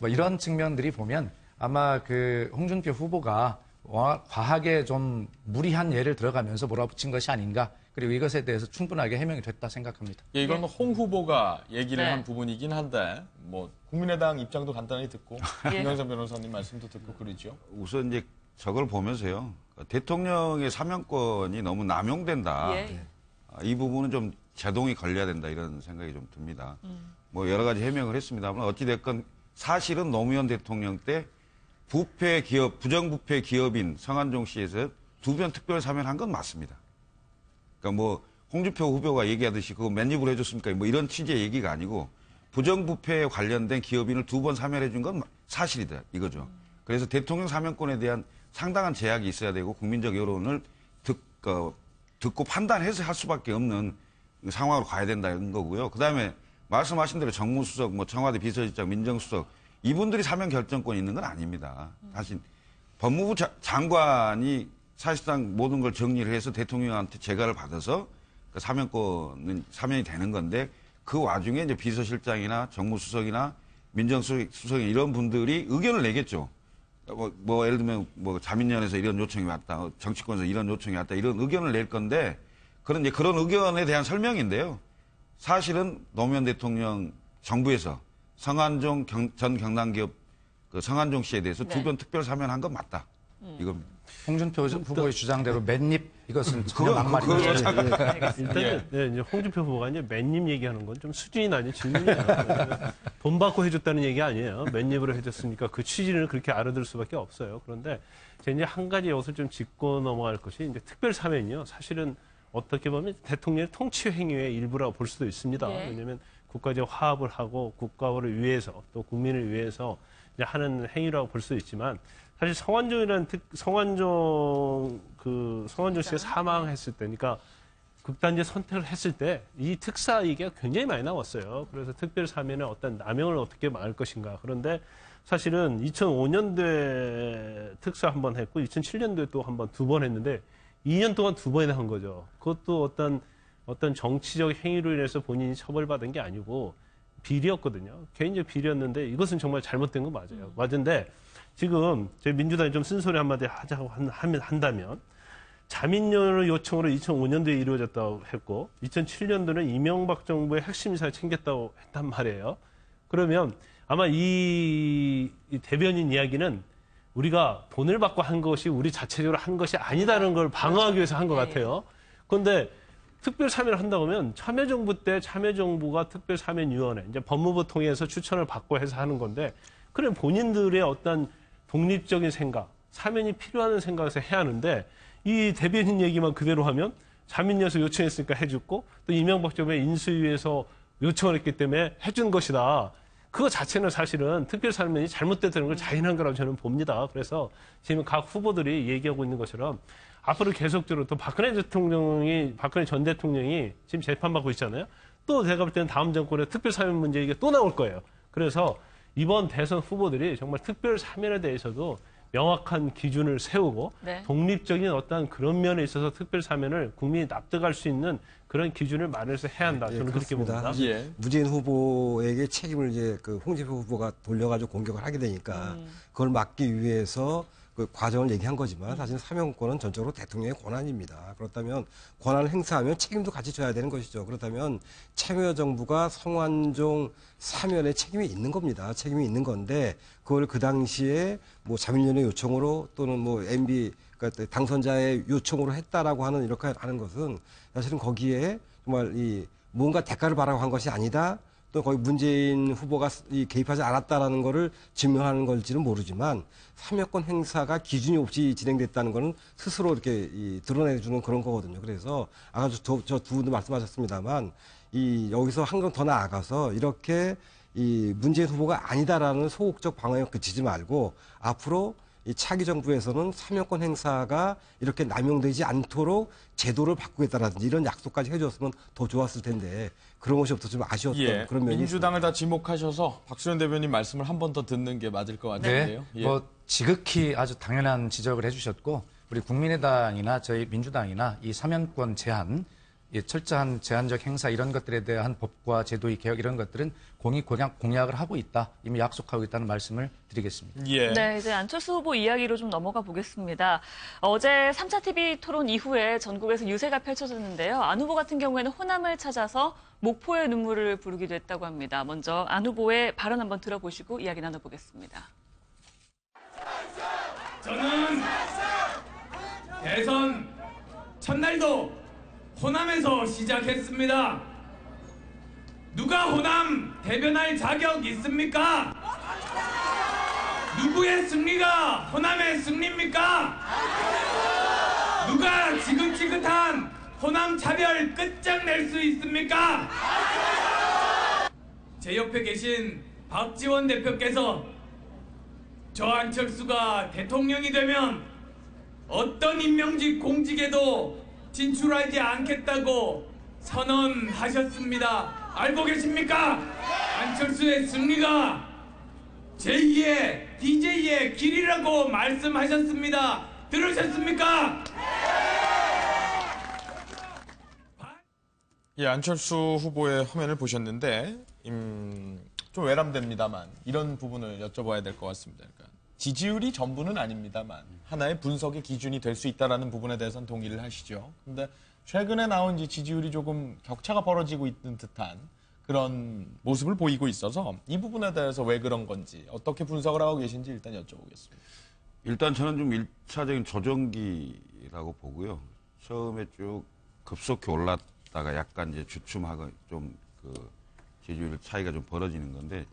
이런 측면들이 보면 아마 그 홍준표 후보가 과하게 좀 무리한 예를 들어가면서 몰아붙인 것이 아닌가. 그리고 이것에 대해서 충분하게 해명이 됐다 생각합니다. 예, 이건 홍 후보가 얘기를 네. 한 부분이긴 한데 국민의당 입장도 간단히 듣고 김광석 변호사님 말씀도 듣고 그러죠. 우선 이제 저걸 보면서요. 대통령의 사면권이 너무 남용된다. 예. 이 부분은 좀 제동이 걸려야 된다 이런 생각이 좀 듭니다. 여러 가지 해명을 했습니다만 어찌됐건 사실은 노무현 대통령 때 부패 기업, 부정부패 기업인 성완종 씨에서 2번 특별 사면한 건 맞습니다. 그러니까 홍준표 후보가 얘기하듯이 그거 몇 입으로 해줬습니까? 이런 취지의 얘기가 아니고 부정부패에 관련된 기업인을 2번 사면해 준 건 사실이다 이거죠. 그래서 대통령 사면권에 대한 상당한 제약이 있어야 되고 국민적 여론을 듣고 판단해서 할 수밖에 없는 상황으로 가야 된다는 거고요. 그다음에 말씀하신 대로 정무수석, 청와대 비서실장, 민정수석 이분들이 사면 결정권이 있는 건 아닙니다. 사실 법무부 장관이 사실상 모든 걸 정리를 해서 대통령한테 재가를 받아서 그 사면이 되는 건데 그 와중에 이제 비서실장이나 정무수석이나 민정수석이 이런 분들이 의견을 내겠죠. 예를 들면 자민련에서 이런 요청이 왔다, 정치권에서 이런 요청이 왔다 이런 의견을 낼 건데 그런 의견에 대한 설명인데요. 사실은 노무현 대통령 정부에서 성완종 전 경남기업 그 성완종 씨에 대해서 2번 특별 사면한 건 맞다. 이겁니다. 홍준표 후보의 주장대로 맨입 이것은 전혀 막말이죠. 일단은 이제 홍준표 후보가 이제 맨입 얘기하는 건 좀 수준이 아닌 질문이에요. 돈 받고 해줬다는 얘기 아니에요. 맨입으로 해줬으니까 그 취지를 그렇게 알아들 수밖에 없어요. 그런데 제가 이제 한 가지 여기서 좀 짚고 넘어갈 것이 이제 특별 사면이요. 사실은 어떻게 보면 대통령의 통치 행위의 일부라고 볼 수도 있습니다. 예. 왜냐하면 국가적 화합을 하고 국가를 위해서 또 국민을 위해서 이제 하는 행위라고 볼 수도 있지만 사실 성완종이라는 성완종 씨가 사망했을 때, 그러니까 극단적 선택을 했을 때 이 특사 얘기가 굉장히 많이 나왔어요. 그래서 특별 사면의 어떤 남용을 어떻게 막을 것인가. 그런데 사실은 2005년도에 특사 한 번 했고 2007년도에 또 한 번, 두 번 했는데 2년 동안 두 번이나 한 거죠. 그것도 어떤 정치적 행위로 인해서 본인이 처벌받은 게 아니고 비리였거든요. 개인적 비리였는데 이것은 정말 잘못된 거 맞아요. 맞은데 지금 제 민주당이 좀 쓴소리 한마디 하자고 한다면 자민련의 요청으로 2005년도에 이루어졌다고 했고 2007년도는 이명박 정부의 핵심 인사를 챙겼다고 했단 말이에요. 그러면 아마 이 대변인 이야기는 우리가 돈을 받고 한 것이 우리 자체적으로 한 것이 아니다라는 걸 방어하기 위해서 한 것 같아요. 그런데 특별 사면을 한다고 하면 참여정부 때 참여정부가 특별 사면위원회, 이제 법무부 통해서 추천을 받고 해서 하는 건데, 그럼 본인들의 어떤 독립적인 생각, 사면이 필요한 생각에서 해야 하는데, 이 대변인 얘기만 그대로 하면 자민련에서 요청했으니까 해줬고, 또 이명박 정부의 인수위에서 요청을 했기 때문에 해준 것이다. 그거 자체는 사실은 특별 사면이 잘못됐다는 걸 자인한 거라고 저는 봅니다. 그래서 지금 각 후보들이 얘기하고 있는 것처럼 앞으로 계속적으로 또 박근혜 전 대통령이 지금 재판받고 있잖아요. 또 제가 볼 때는 다음 정권의 특별 사면 문제 이게 또 나올 거예요. 그래서 이번 대선 후보들이 정말 특별 사면에 대해서도 명확한 기준을 세우고 네. 독립적인 어떤 그런 면에 있어서 특별 사면을 국민이 납득할 수 있는 그런 기준을 마련해서 해야 한다. 저는 그렇게 봅니다. 예. 문재인 후보에게 책임을 이제 그 홍준표 후보가 돌려가지고 공격을 하게 되니까 그걸 막기 위해서 그 과정을 얘기한 거지만 사실 사면권은 전적으로 대통령의 권한입니다. 그렇다면 권한을 행사하면 책임도 같이 져야 되는 것이죠. 그렇다면 참여정부가 성완종 사면에 책임이 있는 겁니다. 책임이 있는 건데 그걸 그 당시에 뭐 자민련의 요청으로 또는 뭐 MB 그러니까 당선자의 요청으로 했다라고 하는 이렇게 하는 것은 사실은 거기에 정말 이 뭔가 대가를 바라고 한 것이 아니다. 또 거기 문재인 후보가 개입하지 않았다라는 거를 증명하는 걸지는 모르지만 사면권 행사가 기준이 없이 진행됐다는 거는 스스로 이렇게 드러내주는 그런 거거든요. 그래서 아까 저 두 분도 말씀하셨습니다만 여기서 한 번 더 나아가서 이렇게 문재인 후보가 아니다라는 소극적 방어에 그치지 말고 앞으로 이 차기 정부에서는 사면권 행사가 이렇게 남용되지 않도록 제도를 바꾸겠다라든지 이런 약속까지 해줬으면 더 좋았을 텐데 그런 것이 없어서 좀 아쉬웠던 그런 면이 민주당을 다 지목하셔서 박수현 대변인 말씀을 한 번 더 듣는 게 맞을 것 같은데요. 네. 뭐 지극히 아주 당연한 지적을 해주셨고 우리 국민의당이나 저희 민주당이나 이 사면권 제한, 철저한 제한적 행사 이런 것들에 대한 법과 제도의 개혁 이런 것들은 공약을 하고 있다. 이미 약속하고 있다는 말씀을 드리겠습니다. 예. 네, 이제 안철수 후보 이야기로 좀 넘어가 보겠습니다. 어제 3차 TV 토론 이후에 전국에서 유세가 펼쳐졌는데요. 안 후보 같은 경우에는 호남을 찾아서 목포의 눈물을 부르기도 했다고 합니다. 먼저 안 후보의 발언 한번 들어보시고 이야기 나눠보겠습니다. 저는 대선 첫날도 호남에서 시작했습니다. 누가 호남 대변할 자격 있습니까? 누구의 승리가 호남의 승리입니까? 누가 지긋지긋한 호남 차별 끝장낼 수 있습니까? 제 옆에 계신 박지원 대표께서 저 안철수가 대통령이 되면 어떤 임명직 공직에도 진출하지 않겠다고 선언하셨습니다. 알고 계십니까? 안철수의 승리가 제2의 DJ의 길이라고 말씀하셨습니다. 들으셨습니까? 예, 안철수 후보의 화면을 보셨는데 좀 외람됩니다만 이런 부분을 여쭤봐야 될 것 같습니다. 그러니까 지지율이 전부는 아닙니다만 하나의 분석의 기준이 될 수 있다는 부분에 대해서는 동의를 하시죠. 그런데 최근에 나온 지지율이 조금 격차가 벌어지고 있는 듯한 그런 모습을 보이고 있어서 이 부분에 대해서 왜 그런 건지 어떻게 분석을 하고 계신지 일단 여쭤보겠습니다. 일단 저는 좀 1차적인 조정기라고 보고요. 처음에 쭉 급속히 올랐다가 약간 이제 주춤하고 좀 그 지지율 차이가 좀 벌어지는 건데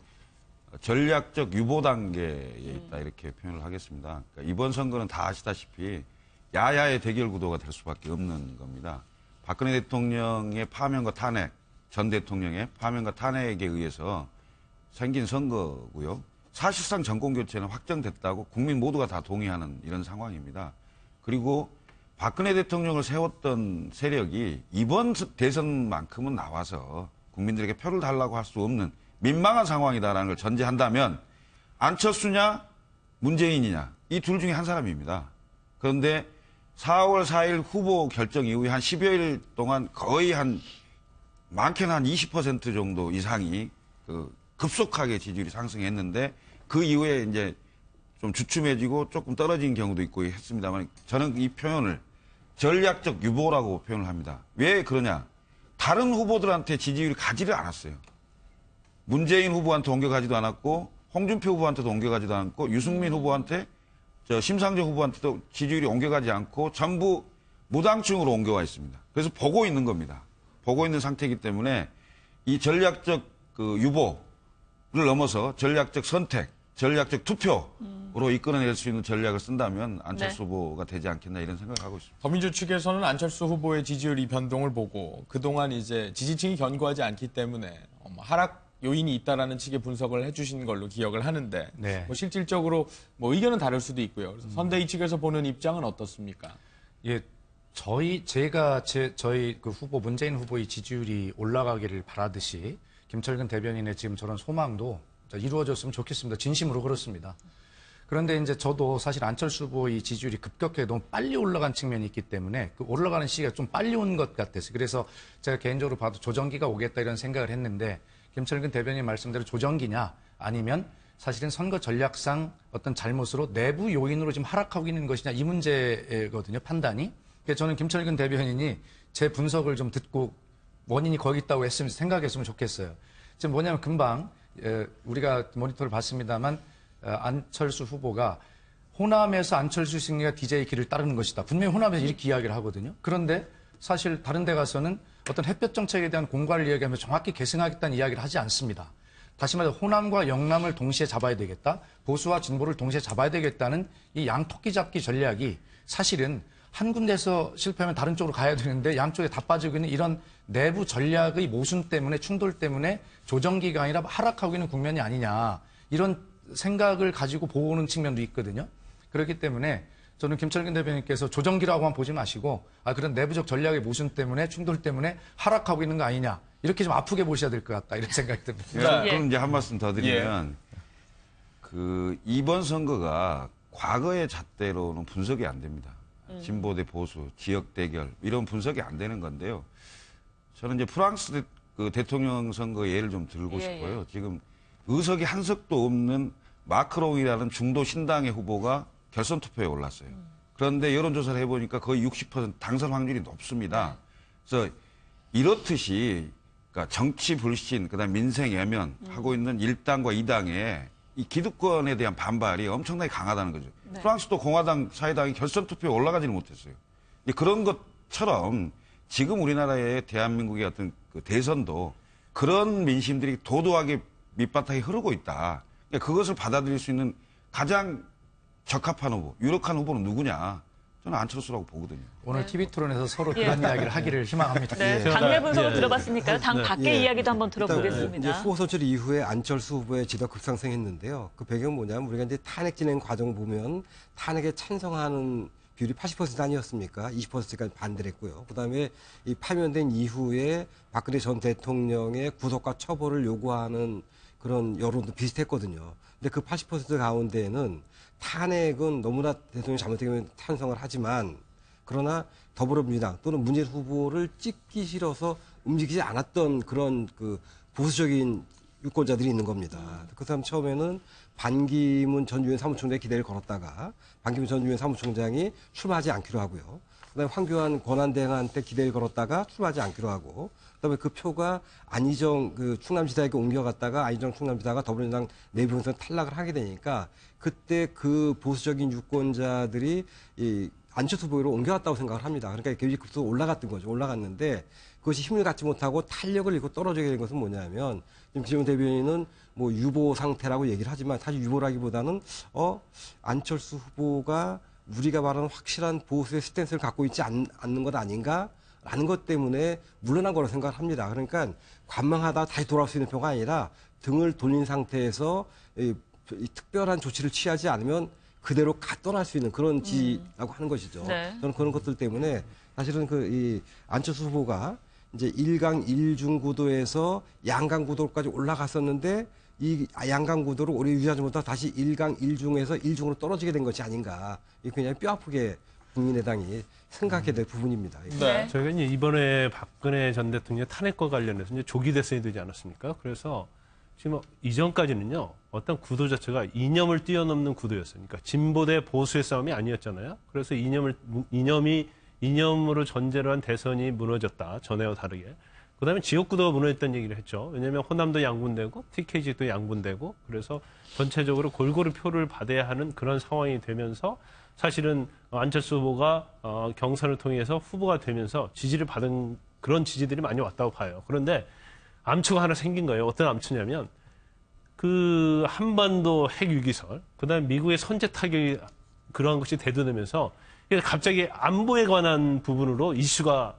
전략적 유보 단계에 있다 이렇게 표현을 하겠습니다. 그러니까 이번 선거는 다 아시다시피 야야의 대결 구도가 될 수밖에 없는 겁니다. 박근혜 대통령의 파면과 탄핵, 전 대통령의 파면과 탄핵에 의해서 생긴 선거고요. 사실상 정권교체는 확정됐다고 국민 모두가 다 동의하는 이런 상황입니다. 그리고 박근혜 대통령을 세웠던 세력이 이번 대선만큼은 나와서 국민들에게 표를 달라고 할 수 없는 민망한 상황이다라는 걸 전제한다면 안철수냐 문재인이냐 이 둘 중에 한 사람입니다. 그런데 4월 4일 후보 결정 이후에 한 10여일 동안 거의 많게는 한 20% 정도 이상이 급속하게 지지율이 상승했는데 그 이후에 이제 좀 주춤해지고 조금 떨어진 경우도 있고 했습니다만 저는 이 표현을 전략적 유보라고 표현을 합니다. 왜 그러냐? 다른 후보들한테 지지율이 가지를 않았어요. 문재인 후보한테 옮겨가지도 않았고 홍준표 후보한테도 옮겨가지도 않고 유승민 후보한테 심상정 후보한테도 지지율이 옮겨가지 않고 전부 무당층으로 옮겨와 있습니다. 그래서 보고 있는 겁니다. 보고 있는 상태이기 때문에 이 전략적 유보를 넘어서 전략적 선택, 전략적 투표로 이끌어낼 수 있는 전략을 쓴다면 안철수 후보가 되지 않겠나 이런 생각을 하고 있습니다. 더민주 측에서는 안철수 후보의 지지율 이 변동을 보고 그동안 이제 지지층이 견고하지 않기 때문에 하락 요인이 있다라는 식의 분석을 해주신 걸로 기억을 하는데 네. 실질적으로 의견은 다를 수도 있고요. 그래서 선대위 측에서 보는 입장은 어떻습니까? 예, 저희 그 후보 문재인 후보의 지지율이 올라가기를 바라듯이 김철근 대변인의 지금 저런 소망도 이루어졌으면 좋겠습니다. 진심으로 그렇습니다. 그런데 이제 저도 사실 안철수 후보의 지지율이 급격하게 너무 빨리 올라간 측면이 있기 때문에 그 올라가는 시기가 좀 빨리 온 것 같았어요. 그래서 제가 개인적으로 봐도 조정기가 오겠다 이런 생각을 했는데 김철근 대변인 말씀대로 조정기냐 아니면 사실은 선거 전략상 어떤 잘못으로 내부 요인으로 지금 하락하고 있는 것이냐 이 문제거든요. 판단이. 그래서 저는 김철근 대변인이 제 분석을 좀 듣고 원인이 거기 있다고 했으면 생각했으면 좋겠어요. 지금 뭐냐면 금방 우리가 모니터를 봤습니다만 안철수 후보가 호남에서 안철수 승리가 DJ 길을 따르는 것이다. 분명히 호남에서 이렇게 이야기를 하거든요. 그런데 사실 다른 데 가서는 어떤 햇볕 정책에 대한 공과를 이야기하면서 정확히 계승하겠다는 이야기를 하지 않습니다. 다시 말해서 호남과 영남을 동시에 잡아야 되겠다. 보수와 진보를 동시에 잡아야 되겠다는 이 양토끼 잡기 전략이 사실은 한 군데서 실패하면 다른 쪽으로 가야 되는데 양쪽에 다 빠지고 있는 이런 내부 전략의 모순 때문에 충돌 때문에 조정기가 아니라 하락하고 있는 국면이 아니냐. 이런 생각을 가지고 보는 측면도 있거든요. 그렇기 때문에 저는 김철근 대변인께서 조정기라고만 보지 마시고 그런 내부적 전략의 모순 때문에 충돌 때문에 하락하고 있는 거 아니냐. 이렇게 좀 아프게 보셔야 될 것 같다. 이런 생각이 듭니다. 그럼 이제 한 말씀 더 드리면 이번 선거가 과거의 잣대로는 분석이 안 됩니다. 진보 대 보수, 지역 대결 이런 분석이 안 되는 건데요. 저는 이제 프랑스 대통령 선거 예를 좀 들고 싶어요. 지금 의석이 한 석도 없는 마크롱이라는 중도 신당의 후보가 결선 투표에 올랐어요. 그런데 여론조사를 해보니까 거의 60% 당선 확률이 높습니다. 그래서 이렇듯이 그러니까 정치 불신, 그다음 민생 예면 하고 있는 1당과 2당의 이 기득권에 대한 반발이 엄청나게 강하다는 거죠. 네. 프랑스도 공화당, 사회당이 결선 투표에 올라가지는 못했어요. 그런 것처럼 지금 우리나라의 대한민국의 어떤 대선도 그런 민심들이 도도하게 밑바닥에 흐르고 있다. 그것을 받아들일 수 있는 가장 적합한 후보, 유력한 후보는 누구냐? 저는 안철수라고 보거든요. 오늘 TV토론에서 서로 그런 이야기를 하기를 희망합니다. 네, 당내 분석을 들어봤으니까요. 당 밖의 이야기도 한번 들어보겠습니다. 이제 후보 선출 이후에 안철수 후보의 지지도가 급상승했는데요. 그 배경은 뭐냐면 우리가 이제 탄핵 진행 과정 보면 탄핵에 찬성하는 비율이 80% 아니었습니까? 20%까지 반대를 했고요. 그다음에 이 파면된 이후에 박근혜 전 대통령의 구속과 처벌을 요구하는 그런 여론도 비슷했거든요. 근데 그 80% 가운데에는 탄핵은 너무나 대통령이 잘못되면 찬성을 하지만 그러나 더불어민주당 또는 문재인 후보를 찍기 싫어서 움직이지 않았던 그런 보수적인 유권자들이 있는 겁니다. 그 사람 처음에는 반기문 전 유엔 사무총장의 기대를 걸었다가 반기문 전 유엔 사무총장이 출마하지 않기로 하고요. 그다음에 황교안 권한대행한테 기대를 걸었다가 출마하지 않기로 하고, 그다음에 그 표가 안희정 그 충남지사에게 옮겨갔다가 안희정 충남지사가 더불어민주당 내부에서 탈락을 하게 되니까 그때 그 보수적인 유권자들이 이 안철수 후보로 옮겨갔다고 생각을 합니다. 그러니까 결집급수가 올라갔던 거죠. 올라갔는데 그것이 힘을 갖지 못하고 탄력을 잃고 떨어지게 된 것은 뭐냐면 지금 김정은 대변인은 뭐 유보 상태라고 얘기를 하지만 사실 유보라기보다는 안철수 후보가 우리가 말하는 확실한 보수의 스탠스를 갖고 있지 않는 것 아닌가라는 것 때문에 물러난 거라고 생각을 합니다. 그러니까 관망하다 다시 돌아올 수 있는 표가 아니라 등을 돌린 상태에서 이 특별한 조치를 취하지 않으면 그대로 떠날 수 있는 그런 지라고 하는 것이죠. 네. 저는 그런 것들 때문에 사실은 이 안철수 후보가 이제 1강 1중 구도에서 양강 구도까지 올라갔었는데 이 양강 구도를 오래 유지하지 못하고 다시 1강 1중에서 1중으로 떨어지게 된 것이 아닌가. 이 굉장히 뼈아프게 국민의당이 생각해야 될 부분입니다. 네. 저희가 이제 이번에 박근혜 전 대통령 탄핵과 관련해서 이제 조기 대선이 되지 않았습니까? 그래서 지금 이전까지는요, 어떤 구도 자체가 이념을 뛰어넘는 구도였어요. 그러니까 진보 대 보수의 싸움이 아니었잖아요. 그래서 이념으로 전제로 한 대선이 무너졌다. 전에와 다르게. 그다음에 지역구도가 무너졌다는 얘기를 했죠. 왜냐하면 호남도 양분되고 TK지도 양분되고 그래서 전체적으로 골고루 표를 받아야 하는 그런 상황이 되면서 사실은 안철수 후보가 경선을 통해서 후보가 되면서 지지를 받은 그런 지지들이 많이 왔다고 봐요. 그런데 암초가 하나 생긴 거예요. 어떤 암초냐면 그 한반도 핵위기설, 그다음에 미국의 선제 타격이 그러한 것이 대두되면서 갑자기 안보에 관한 부분으로 이슈가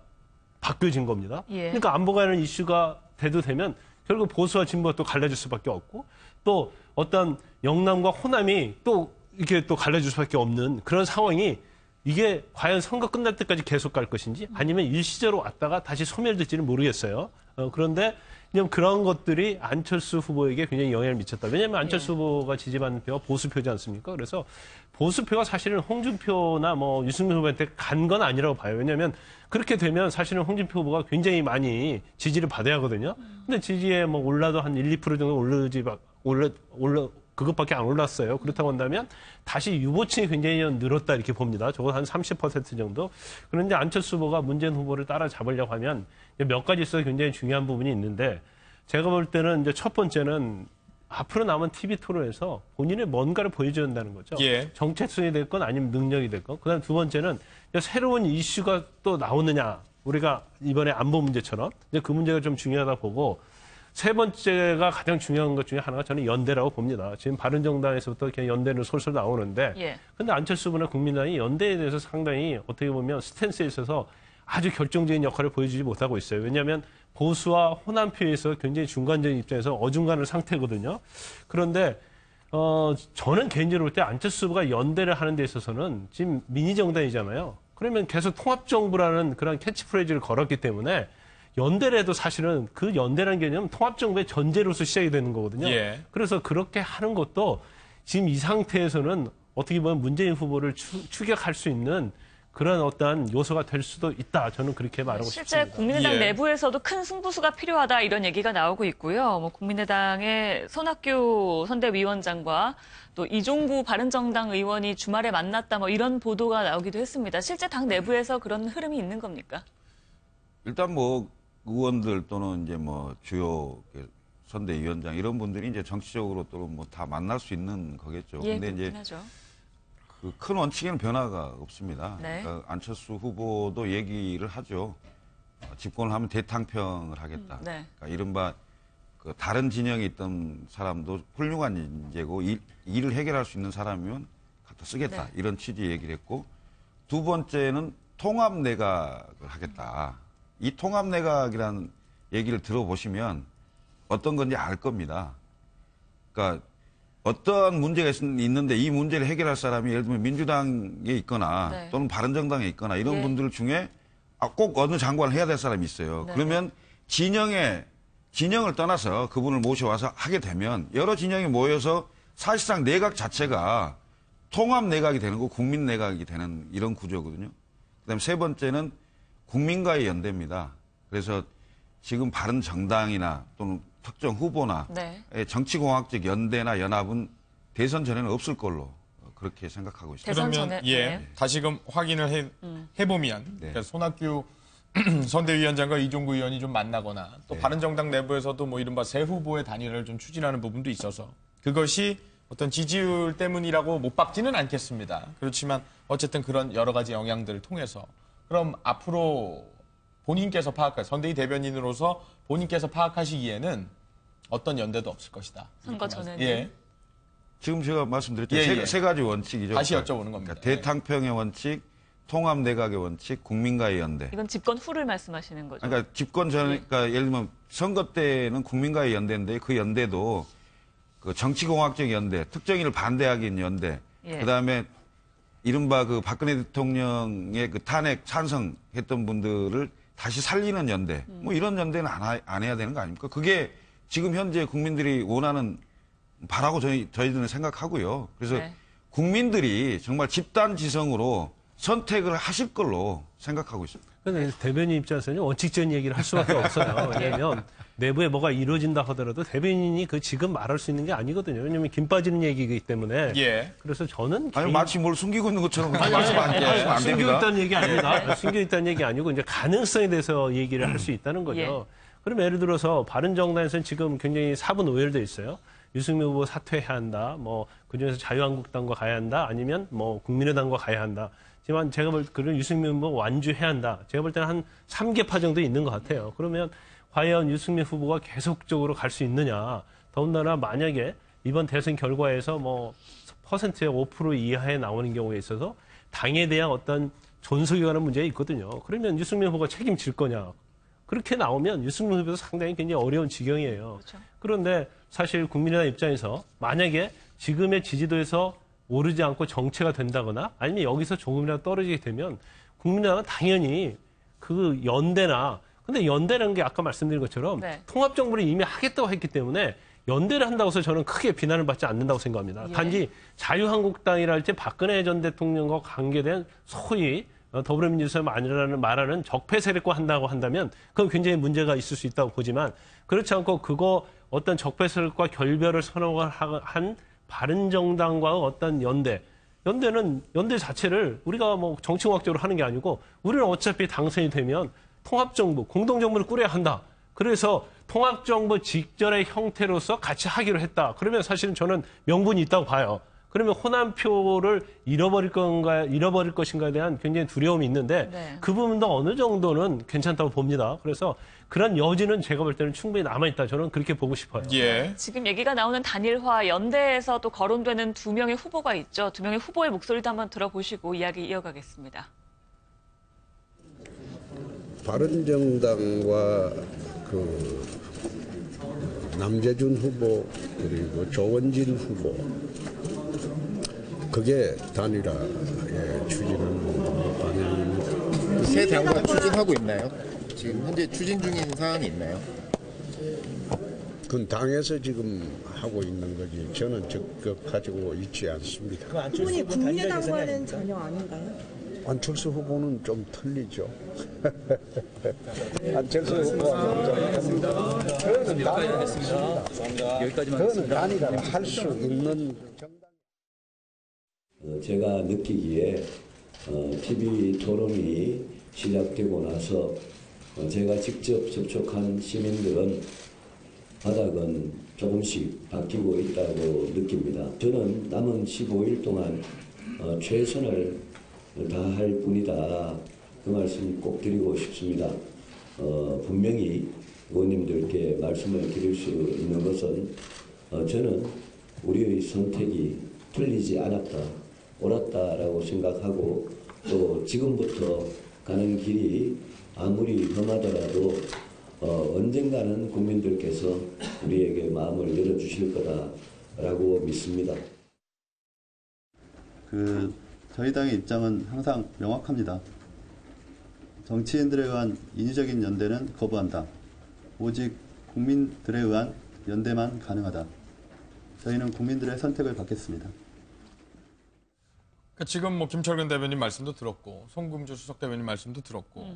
바뀌어진 겁니다. 예. 그러니까 안보에 관한 이슈가 대두되면 결국 보수와 진보가 또 갈라질 수밖에 없고 또 어떤 영남과 호남이 또 이렇게 또 갈라질 수밖에 없는 그런 상황이 이게 과연 선거 끝날 때까지 계속 갈 것인지 아니면 일시적으로 왔다가 다시 소멸될지는 모르겠어요. 그런데 그냥 그런 것들이 안철수 후보에게 굉장히 영향을 미쳤다. 왜냐하면 안철수 후보가 지지받는 표가 보수표지 않습니까? 그래서 보수표가 사실은 홍준표나 뭐 유승민 후보한테 간 건 아니라고 봐요. 왜냐하면 그렇게 되면 사실은 홍준표 후보가 굉장히 많이 지지를 받아야 하거든요. 근데 지지에 뭐 올라도 한 1, 2% 정도 그것밖에 안 올랐어요. 그렇다고 한다면 다시 유보층이 굉장히 늘었다 이렇게 봅니다. 적어도 한 30% 정도. 그런데 안철수 후보가 문재인 후보를 따라잡으려고 하면 몇 가지 있어서 굉장히 중요한 부분이 있는데 제가 볼 때는 이제 첫 번째는 앞으로 남은 TV 토론에서 본인의 뭔가를 보여줘야 한다는 거죠. 예. 정체성이 됐건 아니면 능력이 됐건. 그다음 두 번째는 새로운 이슈가 또 나오느냐. 우리가 이번에 안보 문제처럼 이제 그 문제가 좀 중요하다 보고 세 번째가 가장 중요한 것 중에 하나가 저는 연대라고 봅니다. 지금 바른정당에서부터 그냥 연대는 솔솔 나오는데 근데 안철수 후보나 국민의당이 연대에 대해서 상당히 어떻게 보면 스탠스에 있어서 아주 결정적인 역할을 보여주지 못하고 있어요. 왜냐하면 보수와 호남표에서 굉장히 중간적인 입장에서 어중간한 상태거든요. 그런데 저는 개인적으로 볼 때 안철수 후보가 연대를 하는 데 있어서는 지금 미니정당이잖아요. 그러면 계속 통합정부라는 그런 캐치프레이즈를 걸었기 때문에 연대를 해도 사실은 그 연대라는 개념은 통합정부의 전제로서 시작이 되는 거거든요. 예. 그래서 그렇게 하는 것도 지금 이 상태에서는 어떻게 보면 문재인 후보를 추격할 수 있는 그런 어떤 요소가 될 수도 있다. 저는 그렇게 말하고 싶습니다. 실제 국민의당 내부에서도 큰 승부수가 필요하다 이런 얘기가 나오고 있고요. 뭐 국민의당의 손학규 선대위원장과 또 이종구 바른정당 의원이 주말에 만났다 뭐 이런 보도가 나오기도 했습니다. 실제 당 내부에서 그런 흐름이 있는 겁니까? 일단 뭐 의원들 또는 이제 뭐 주요 선대위원장 이런 분들이 이제 정치적으로 또 뭐 다 만날 수 있는 거겠죠. 예, 근데 이제 하죠. 그 큰 원칙에는 변화가 없습니다. 네. 그러니까 안철수 후보도 얘기를 하죠. 집권을 하면 대탕평을 하겠다. 네. 그러니까 이른바 그 다른 진영에 있던 사람도 훌륭한 인재고 일을 해결할 수 있는 사람이면 갖다 쓰겠다. 네. 이런 취지 얘기를 했고 두 번째는 통합 내각을 하겠다. 이 통합 내각이라는 얘기를 들어보시면 어떤 건지 알 겁니다. 그러니까 어떠한 문제가 있는데 이 문제를 해결할 사람이 예를 들면 민주당에 있거나 또는 바른정당에 있거나 이런 분들 중에 꼭 어느 장관을 해야 될 사람이 있어요. 그러면 진영을 떠나서 그분을 모셔와서 하게 되면 여러 진영이 모여서 사실상 내각 자체가 통합 내각이 되는 거고 국민 내각이 되는 이런 구조거든요. 그다음에 세 번째는 국민과의 연대입니다. 그래서 지금 바른정당이나 또는 특정 후보나 정치공학적 연대나 연합은 대선 전에는 없을 걸로 그렇게 생각하고 있습니다. 그러면 다시금 확인을 해보면 그러니까 손학규 선대위원장과 이종구 의원이 좀 만나거나 또 바른정당 내부에서도 뭐 이른바 새 후보의 단일화를 좀 추진하는 부분도 있어서 그것이 어떤 지지율 때문이라고 못 박지는 않겠습니다. 그렇지만 어쨌든 그런 여러 가지 영향들을 통해서 그럼 앞으로 본인께서 선대위 대변인으로서 본인께서 파악하시기에는 어떤 연대도 없을 것이다. 선거 전에는. 예. 지금 제가 말씀드렸죠. 세 가지 원칙이죠. 다시 여쭤보는 겁니다. 그러니까 대탕평의 원칙, 통합 내각의 원칙, 국민과의 연대. 이건 집권 후를 말씀하시는 거죠. 그러니까 집권 전, 그러니까 예를 들면 선거 때는 국민과의 연대인데 그 연대도 그 정치공학적 연대, 특정인을 반대하기 위한 연대, 그다음에 이른바 그 박근혜 대통령의 그 탄핵 찬성했던 분들을 다시 살리는 연대, 뭐 이런 연대는 안 해야 되는 거 아닙니까? 그게 지금 현재 국민들이 원하는 바라고 저희들은 생각하고요. 그래서 국민들이 정말 집단지성으로 선택을 하실 걸로 생각하고 있습니다. 그런데 대변인 입장에서는 원칙적인 얘기를 할 수밖에 없어요. 왜냐하면 내부에 뭐가 이루어진다 하더라도 대변인이 그 지금 말할 수 있는 게 아니거든요. 왜냐하면 김 빠지는 얘기이기 때문에. 그래서 저는 아니 마치 뭘 숨기고 있는 것처럼 말씀 안 됩니다. 숨겨 있다는 얘기 아닙니다. 숨겨 있다는 얘기 아니고 이제 가능성에 대해서 얘기를 할 수 있다는 거죠. 그럼 예를 들어서 바른정당에서는 지금 굉장히 사분 오열돼 있어요. 유승민 후보 사퇴해야 한다. 뭐 그중에서 자유한국당과 가야 한다. 아니면 뭐 국민의당과 가야 한다. 하지만 제가 볼 때는 유승민 후보 완주해야 한다. 제가 볼 때는 한 3개파 정도 있는 것 같아요. 그러면 과연 유승민 후보가 계속적으로 갈 수 있느냐. 더군다나 만약에 이번 대선 결과에서 뭐 퍼센트의 5% 이하에 나오는 경우에 있어서 당에 대한 어떤 존속에 관한 문제가 있거든요. 그러면 유승민 후보가 책임질 거냐. 그렇게 나오면 유승민 후보도 상당히 굉장히 어려운 지경이에요. 그런데 사실 국민의당 입장에서 만약에 지금의 지지도에서 오르지 않고 정체가 된다거나 아니면 여기서 조금이라도 떨어지게 되면 국민의당은 당연히 그 연대나 근데 연대라는 게 아까 말씀드린 것처럼 통합정부를 이미 하겠다고 했기 때문에 연대를 한다고 해서 저는 크게 비난을 받지 않는다고 생각합니다. 단지 자유한국당이랄지 박근혜 전 대통령과 관계된 소위 더불어민주당이 말하는 적폐 세력과 한다고 한다면 그건 굉장히 문제가 있을 수 있다고 보지만 그렇지 않고 그거 어떤 적폐 세력과 결별을 선언한 바른정당과의 어떤 연대는 연대 자체를 우리가 뭐 정치공학적으로 하는 게 아니고 우리는 어차피 당선이 되면 통합정부, 공동정부를 꾸려야 한다. 그래서 통합정부 직전의 형태로서 같이 하기로 했다. 그러면 사실은 저는 명분이 있다고 봐요. 그러면 호남표를 잃어버릴 것인가에 대한 굉장히 두려움이 있는데 그 부분도 어느 정도는 괜찮다고 봅니다. 그래서 그런 여지는 제가 볼 때는 충분히 남아있다. 저는 그렇게 보고 싶어요. 지금 얘기가 나오는 단일화 연대에서 또 거론되는 두 명의 후보가 있죠. 두 명의 후보의 목소리도 한번 들어보시고 이야기 이어가겠습니다. 바른정당과 그 남재준 후보 그리고 조원진 후보 그게 단일화의 추진하는 방향입니다. 새 당과 추진하고 있나요? 지금 현재 추진 중인 사항이 있나요? 그건 당에서 지금 하고 있는 거지 저는 적극 가지고 있지 않습니다. 후보님 국민의당과는 전혀 아닌가요? 안철수 후보는 좀 틀리죠. 안철수 후보는 좀 틀리죠. 여기까지만 하겠습니다. 단일화를 할 수 있는 정당. 제가 느끼기에 TV 토론이 시작되고 나서 제가 직접 접촉한 시민들은 바닥은 조금씩 바뀌고 있다고 느낍니다. 저는 남은 15일 동안 최선을 다할 뿐이다. 그 말씀 꼭 드리고 싶습니다. 분명히 의원님들께 말씀을 드릴 수 있는 것은 저는 우리의 선택이 틀리지 않았다. 옳았다라고 생각하고 또 지금부터 가는 길이 아무리 험하더라도 언젠가는 국민들께서 우리에게 마음을 열어주실 거다라고 믿습니다. 저희 당의 입장은 항상 명확합니다. 정치인들에 의한 인위적인 연대는 거부한다. 오직 국민들에 의한 연대만 가능하다. 저희는 국민들의 선택을 받겠습니다. 그러니까 지금 뭐 김철근 대변인 말씀도 들었고 송금주 수석 대변인 말씀도 들었고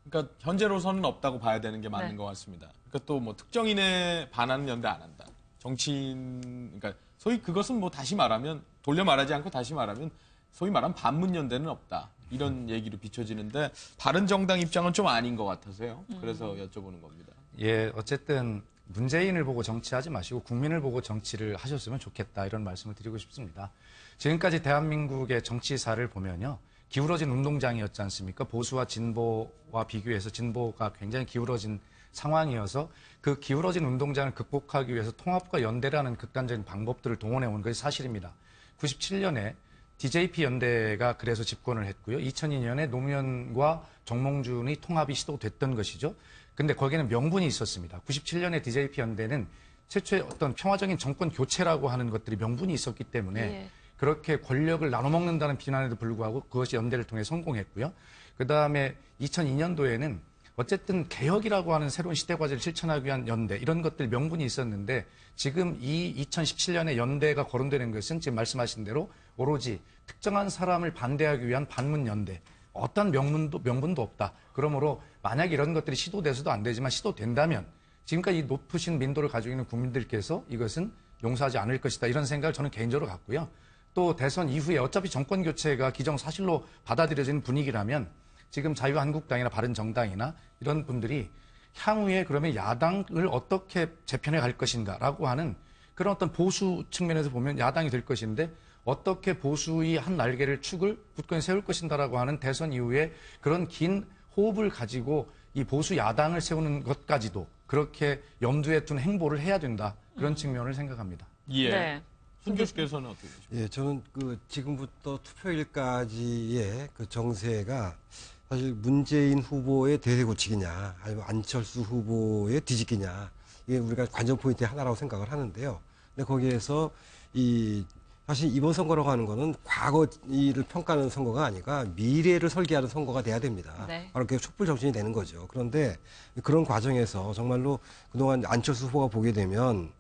그러니까 현재로서는 없다고 봐야 되는 게 맞는 것 같습니다. 그러니까 또 뭐 특정인에 반하는 연대 안 한다. 정치인 그러니까 소위 그것은 뭐 다시 말하면 돌려 말하지 않고 다시 말하면 소위 말하면 반문연대는 없다. 이런 얘기로 비춰지는데 바른정당 입장은 좀 아닌 것 같아서요. 그래서 여쭤보는 겁니다. 예, 어쨌든 문재인을 보고 정치하지 마시고 국민을 보고 정치를 하셨으면 좋겠다 이런 말씀을 드리고 싶습니다. 지금까지 대한민국의 정치사를 보면요. 기울어진 운동장이었지 않습니까? 보수와 진보와 비교해서 진보가 굉장히 기울어진 상황이어서 그 기울어진 운동장을 극복하기 위해서 통합과 연대라는 극단적인 방법들을 동원해 온 것이 사실입니다. 97년에 DJP 연대가 그래서 집권을 했고요. 2002년에 노무현과 정몽준의 통합이 시도됐던 것이죠. 근데 거기에는 명분이 있었습니다. 97년에 DJP 연대는 최초의 어떤 평화적인 정권 교체라고 하는 것들이 명분이 있었기 때문에 그렇게 권력을 나눠먹는다는 비난에도 불구하고 그것이 연대를 통해 성공했고요. 그다음에 2002년도에는 어쨌든 개혁이라고 하는 새로운 시대과제를 실천하기 위한 연대 이런 것들 명분이 있었는데 지금 이 2017년에 연대가 거론되는 것은 지금 말씀하신 대로 오로지 특정한 사람을 반대하기 위한 반문 연대 어떤 명분도 없다. 그러므로 만약 이런 것들이 시도돼서도 안 되지만 시도된다면 지금까지 이 높으신 민도를 가지고 있는 국민들께서 이것은 용서하지 않을 것이다. 이런 생각을 저는 개인적으로 갖고요. 또 대선 이후에 어차피 정권 교체가 기정사실로 받아들여지는 분위기라면 지금 자유한국당이나 바른정당이나 이런 분들이 향후에 그러면 야당을 어떻게 재편해 갈 것인가라고 하는 그런 어떤 보수 측면에서 보면 야당이 될 것인데 어떻게 보수의 한 날개를 축을 굳건히 세울 것인가라고 하는 대선 이후에 그런 긴 호흡을 가지고 이 보수 야당을 세우는 것까지도 그렇게 염두에 둔 행보를 해야 된다. 그런 측면을 생각합니다. 예. 네. 손 교수께서는 어떻게 보십니까? 예, 저는 그 지금부터 투표일까지의 그 정세가 사실 문재인 후보의 대세 고치기냐, 아니면 안철수 후보의 뒤집기냐, 이게 우리가 관전 포인트의 하나라고 생각을 하는데요. 근데 거기에서 사실 이번 선거라고 하는 거는 과거 일을 평가하는 선거가 아니라 미래를 설계하는 선거가 돼야 됩니다. 네. 바로 그게 촛불 정신이 되는 거죠. 그런데 그런 과정에서 정말로 그동안 안철수 후보가 보게 되면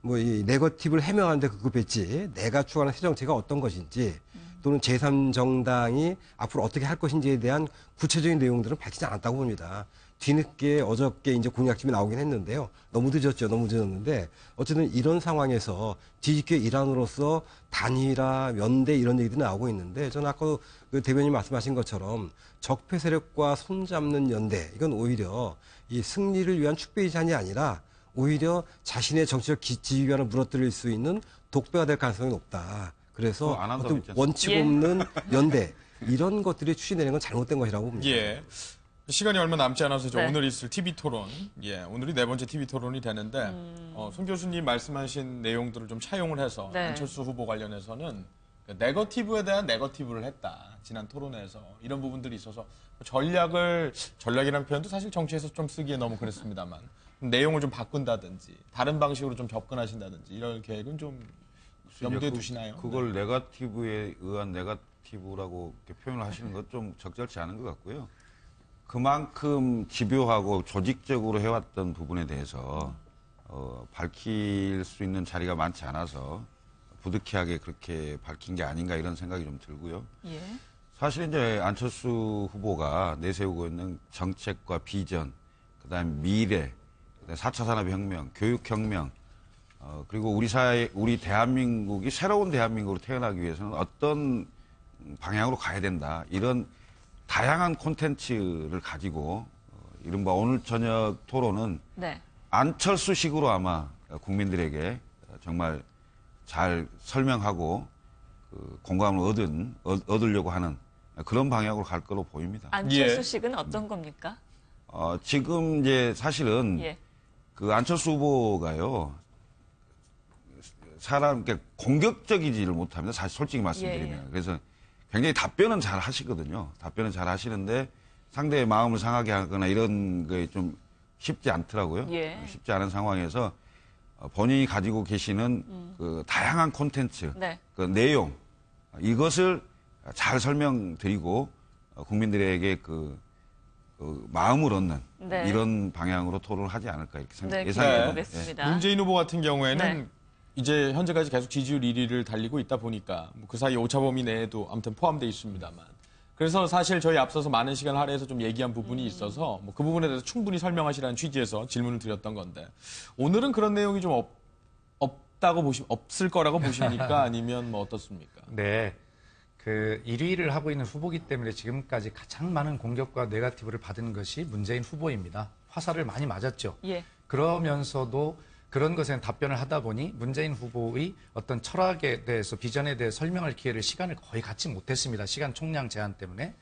뭐 이 네거티브를 해명하는데 급급했지 내가 추구하는 새 정치가 어떤 것인지 또는 제3정당이 앞으로 어떻게 할 것인지에 대한 구체적인 내용들은 밝히지 않았다고 봅니다. 뒤늦게 어저께 이제 공약집이 나오긴 했는데요. 너무 늦었죠. 너무 늦었는데 어쨌든 이런 상황에서 뒤집게 일환으로서 단일화, 연대 이런 얘기들이 나오고 있는데 저는 아까 그 대변인 말씀하신 것처럼 적폐 세력과 손잡는 연대 이건 오히려 이 승리를 위한 축배이잔이 아니라 오히려 자신의 정치적 지휘관을 무너뜨릴 수 있는 독배가 될 가능성이 높다. 그래서 어떤 원칙 없는 연대 이런 것들이 추진되는 건 잘못된 것이라고 봅니다. 예. 시간이 얼마 남지 않아서 오늘 있을 TV 토론, 오늘이 네 번째 TV 토론이 되는데 손 교수님 말씀하신 내용들을 좀 차용을 해서 안철수 후보 관련해서는 네거티브에 대한 네거티브를 했다. 지난 토론에서 이런 부분들이 있어서 전략이라는 표현도 사실 정치에서 좀 쓰기에 너무 그랬습니다만 내용을 좀 바꾼다든지 다른 방식으로 좀 접근하신다든지 이런 계획은 좀 염두에 두시나요? 그걸 네거티브에 의한 네거티브라고 이렇게 표현을 하시는 것 좀 적절치 않은 것 같고요. 그만큼 집요하고 조직적으로 해왔던 부분에 대해서 밝힐 수 있는 자리가 많지 않아서 부득이하게 그렇게 밝힌 게 아닌가 이런 생각이 좀 들고요. 예. 사실 이제 안철수 후보가 내세우고 있는 정책과 비전, 그다음에 미래, 그다음에 4차 산업혁명, 교육혁명, 그리고 우리 대한민국이 새로운 대한민국으로 태어나기 위해서는 어떤 방향으로 가야 된다. 이런 다양한 콘텐츠를 가지고 이른바 오늘 저녁 토론은 안철수식으로 아마 국민들에게 정말 잘 설명하고 공감을 얻으려고 하는 그런 방향으로 갈 거로 보입니다. 안철수식은 어떤 겁니까? 지금 이제 사실은 그 안철수 후보가요 사람께 공격적이지를 못합니다. 사실 솔직히 말씀드리면 그래서 굉장히 답변은 잘 하시거든요. 답변은 잘 하시는데 상대의 마음을 상하게 하거나 이런 게 좀 쉽지 않더라고요. 쉽지 않은 상황에서 본인이 가지고 계시는 그 다양한 콘텐츠, 그 내용 이것을 잘 설명드리고 국민들에게 그 마음을 얻는 이런 방향으로 토론을 하지 않을까 이렇게 예상됩니다. 문재인 후보 같은 경우에는 이제 현재까지 계속 지지율 1위를 달리고 있다 보니까 그 사이 오차범위 내에도 아무튼 포함되어 있습니다만 그래서 사실 저희 앞서서 많은 시간을 할애해서 좀 얘기한 부분이 있어서 그 부분에 대해서 충분히 설명하시라는 취지에서 질문을 드렸던 건데 오늘은 그런 내용이 좀 없을 거라고 보십니까? 아니면 뭐 어떻습니까? 네. 그 1위를 하고 있는 후보기 때문에 지금까지 가장 많은 공격과 네거티브를 받은 것이 문재인 후보입니다. 화살을 많이 맞았죠. 예. 그러면서도 그런 것에 답변을 하다 보니 문재인 후보의 어떤 철학에 대해서 비전에 대해 설명할 시간을 거의 갖지 못했습니다. 시간 총량 제한 때문에.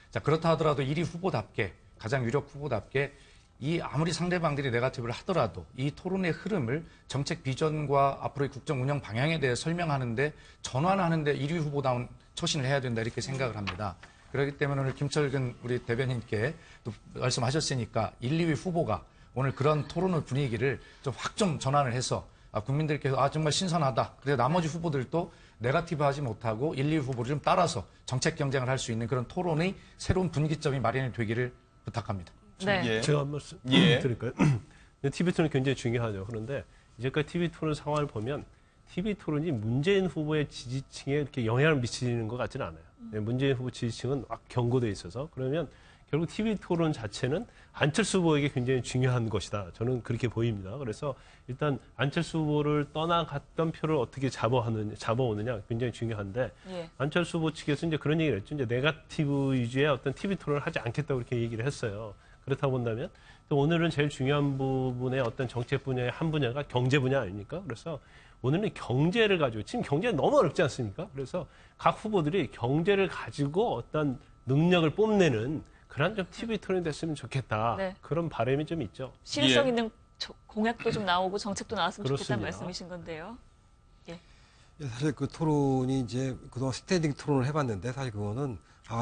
자, 그렇다 하더라도 1위 후보답게 가장 유력 후보답게 이 아무리 상대방들이 네거티브를 하더라도 이 토론의 흐름을 정책 비전과 앞으로의 국정 운영 방향에 대해 설명하는데 전환하는데 1위 후보다운 처신을 해야 된다 이렇게 생각을 합니다. 그렇기 때문에 오늘 김철근 우리 대변인께 또 말씀하셨으니까 1, 2위 후보가 오늘 그런 토론의 분위기를 좀 확 좀 전환을 해서 국민들께서 정말 신선하다. 그래서 나머지 후보들도 네거티브 하지 못하고 1, 2위 후보를 좀 따라서 정책 경쟁을 할 수 있는 그런 토론의 새로운 분기점이 마련이 되기를 부탁합니다. 네. 제가 한 말씀 드릴까요? TV 토론이 굉장히 중요하죠. 그런데 이제까지 TV 토론 상황을 보면 TV 토론이 문재인 후보의 지지층에 이렇게 영향을 미치는 것 같지는 않아요. 문재인 후보 지지층은 막 경고돼 있어서 그러면 결국 TV 토론 자체는 안철수 후보에게 굉장히 중요한 것이다. 저는 그렇게 보입니다. 그래서 일단 안철수 후보를 떠나갔던 표를 어떻게 잡아오느냐 굉장히 중요한데 예. 안철수 후보 측에서 이제 그런 얘기를 했죠. 이제 네거티브 위주의 어떤 TV 토론을 하지 않겠다고 그렇게 얘기를 했어요. 그렇다고 본다면 또 오늘은 제일 중요한 부분의 어떤 정책 분야의 한 분야가 경제 분야 아닙니까? 그래서 오늘은 경제를 가지고 지금 경제가 너무 어렵지 않습니까? 그래서 각 후보들이 경제를 가지고 어떤 능력을 뽐내는 그런 좀 TV 토론이 됐으면 좋겠다. 네. 그런 바람이 좀 있죠. 실효성 있는 공약도 좀 나오고 정책도 나왔으면 그렇습니다. 좋겠다는 말씀이신 건데요. 예. 사실 그 토론이 이제 그동안 스탠딩 토론을 해봤는데 사실 그거는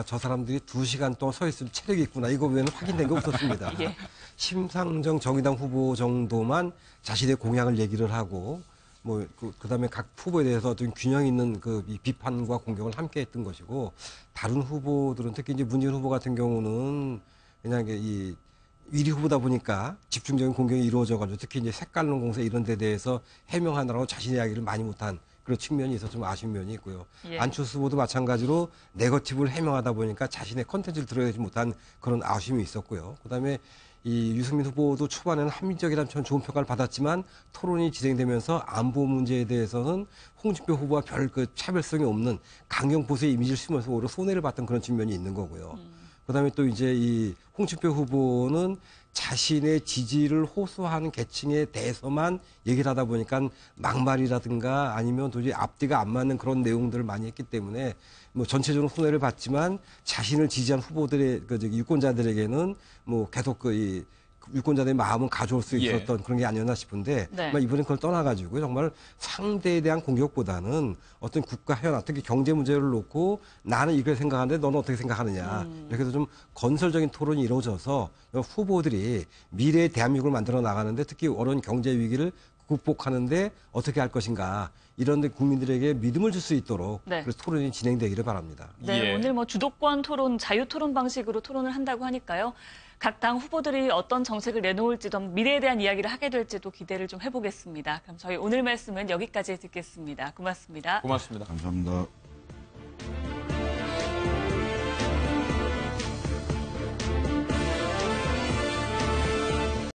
저 사람들이 2시간 동안 서 있을 체력이 있구나. 이거 외에는 확인된 게 없었습니다. 예. 심상정 정의당 후보 정도만 자신의 공약을 얘기를 하고 그다음에 각 후보에 대해서 어떤 균형 있는 이 비판과 공격을 함께 했던 것이고 다른 후보들은 특히 이제 문재인 후보 같은 경우는 그냥 이 1위 후보다 보니까 집중적인 공격이 이루어져가지고 특히 이제 색깔론 공세 이런 데 대해서 해명하느라고 자신의 이야기를 많이 못한 그런 측면이 있어서 좀 아쉬운 면이 있고요. 예. 안철수 후보도 마찬가지로 네거티브를 해명하다 보니까 자신의 컨텐츠를 드러내지 못한 그런 아쉬움이 있었고요. 그다음에 이 유승민 후보도 초반에는 합리적이라는 전 좋은 평가를 받았지만 토론이 진행되면서 안보 문제에 대해서는 홍준표 후보와 별 차별성이 없는 강경 보수의 이미지를 심어서 오히려 손해를 봤던 그런 측면이 있는 거고요. 그다음에 또 이제 이 홍준표 후보는 자신의 지지를 호소하는 계층에 대해서만 얘기를 하다 보니까 막말이라든가 아니면 도저히 앞뒤가 안 맞는 그런 내용들을 많이 했기 때문에 전체적으로 손해를 봤지만 자신을 지지한 후보들의 유권자들에게는 계속 이 유권자들의 마음은 가져올 수 있었던 그런 게 아니었나 싶은데 네. 이번에 그걸 떠나가지고 정말 상대에 대한 공격보다는 어떤 국가 현안, 특히 경제 문제를 놓고 나는 이걸 생각하는데 너는 어떻게 생각하느냐 이렇게 해서 좀 건설적인 토론이 이루어져서 후보들이 미래의 대한민국을 만들어 나가는데 특히 어려운 경제 위기를 극복하는데 어떻게 할 것인가 이런 데 국민들에게 믿음을 줄 수 있도록 네. 그래서 토론이 진행되기를 바랍니다. 네, 예. 오늘 주도권 토론, 자유 토론 방식으로 토론을 한다고 하니까요. 각 당 후보들이 어떤 정책을 내놓을지도 미래에 대한 이야기를 하게 될지도 기대를 좀 해보겠습니다. 그럼 저희 오늘 말씀은 여기까지 듣겠습니다. 고맙습니다. 고맙습니다. 감사합니다.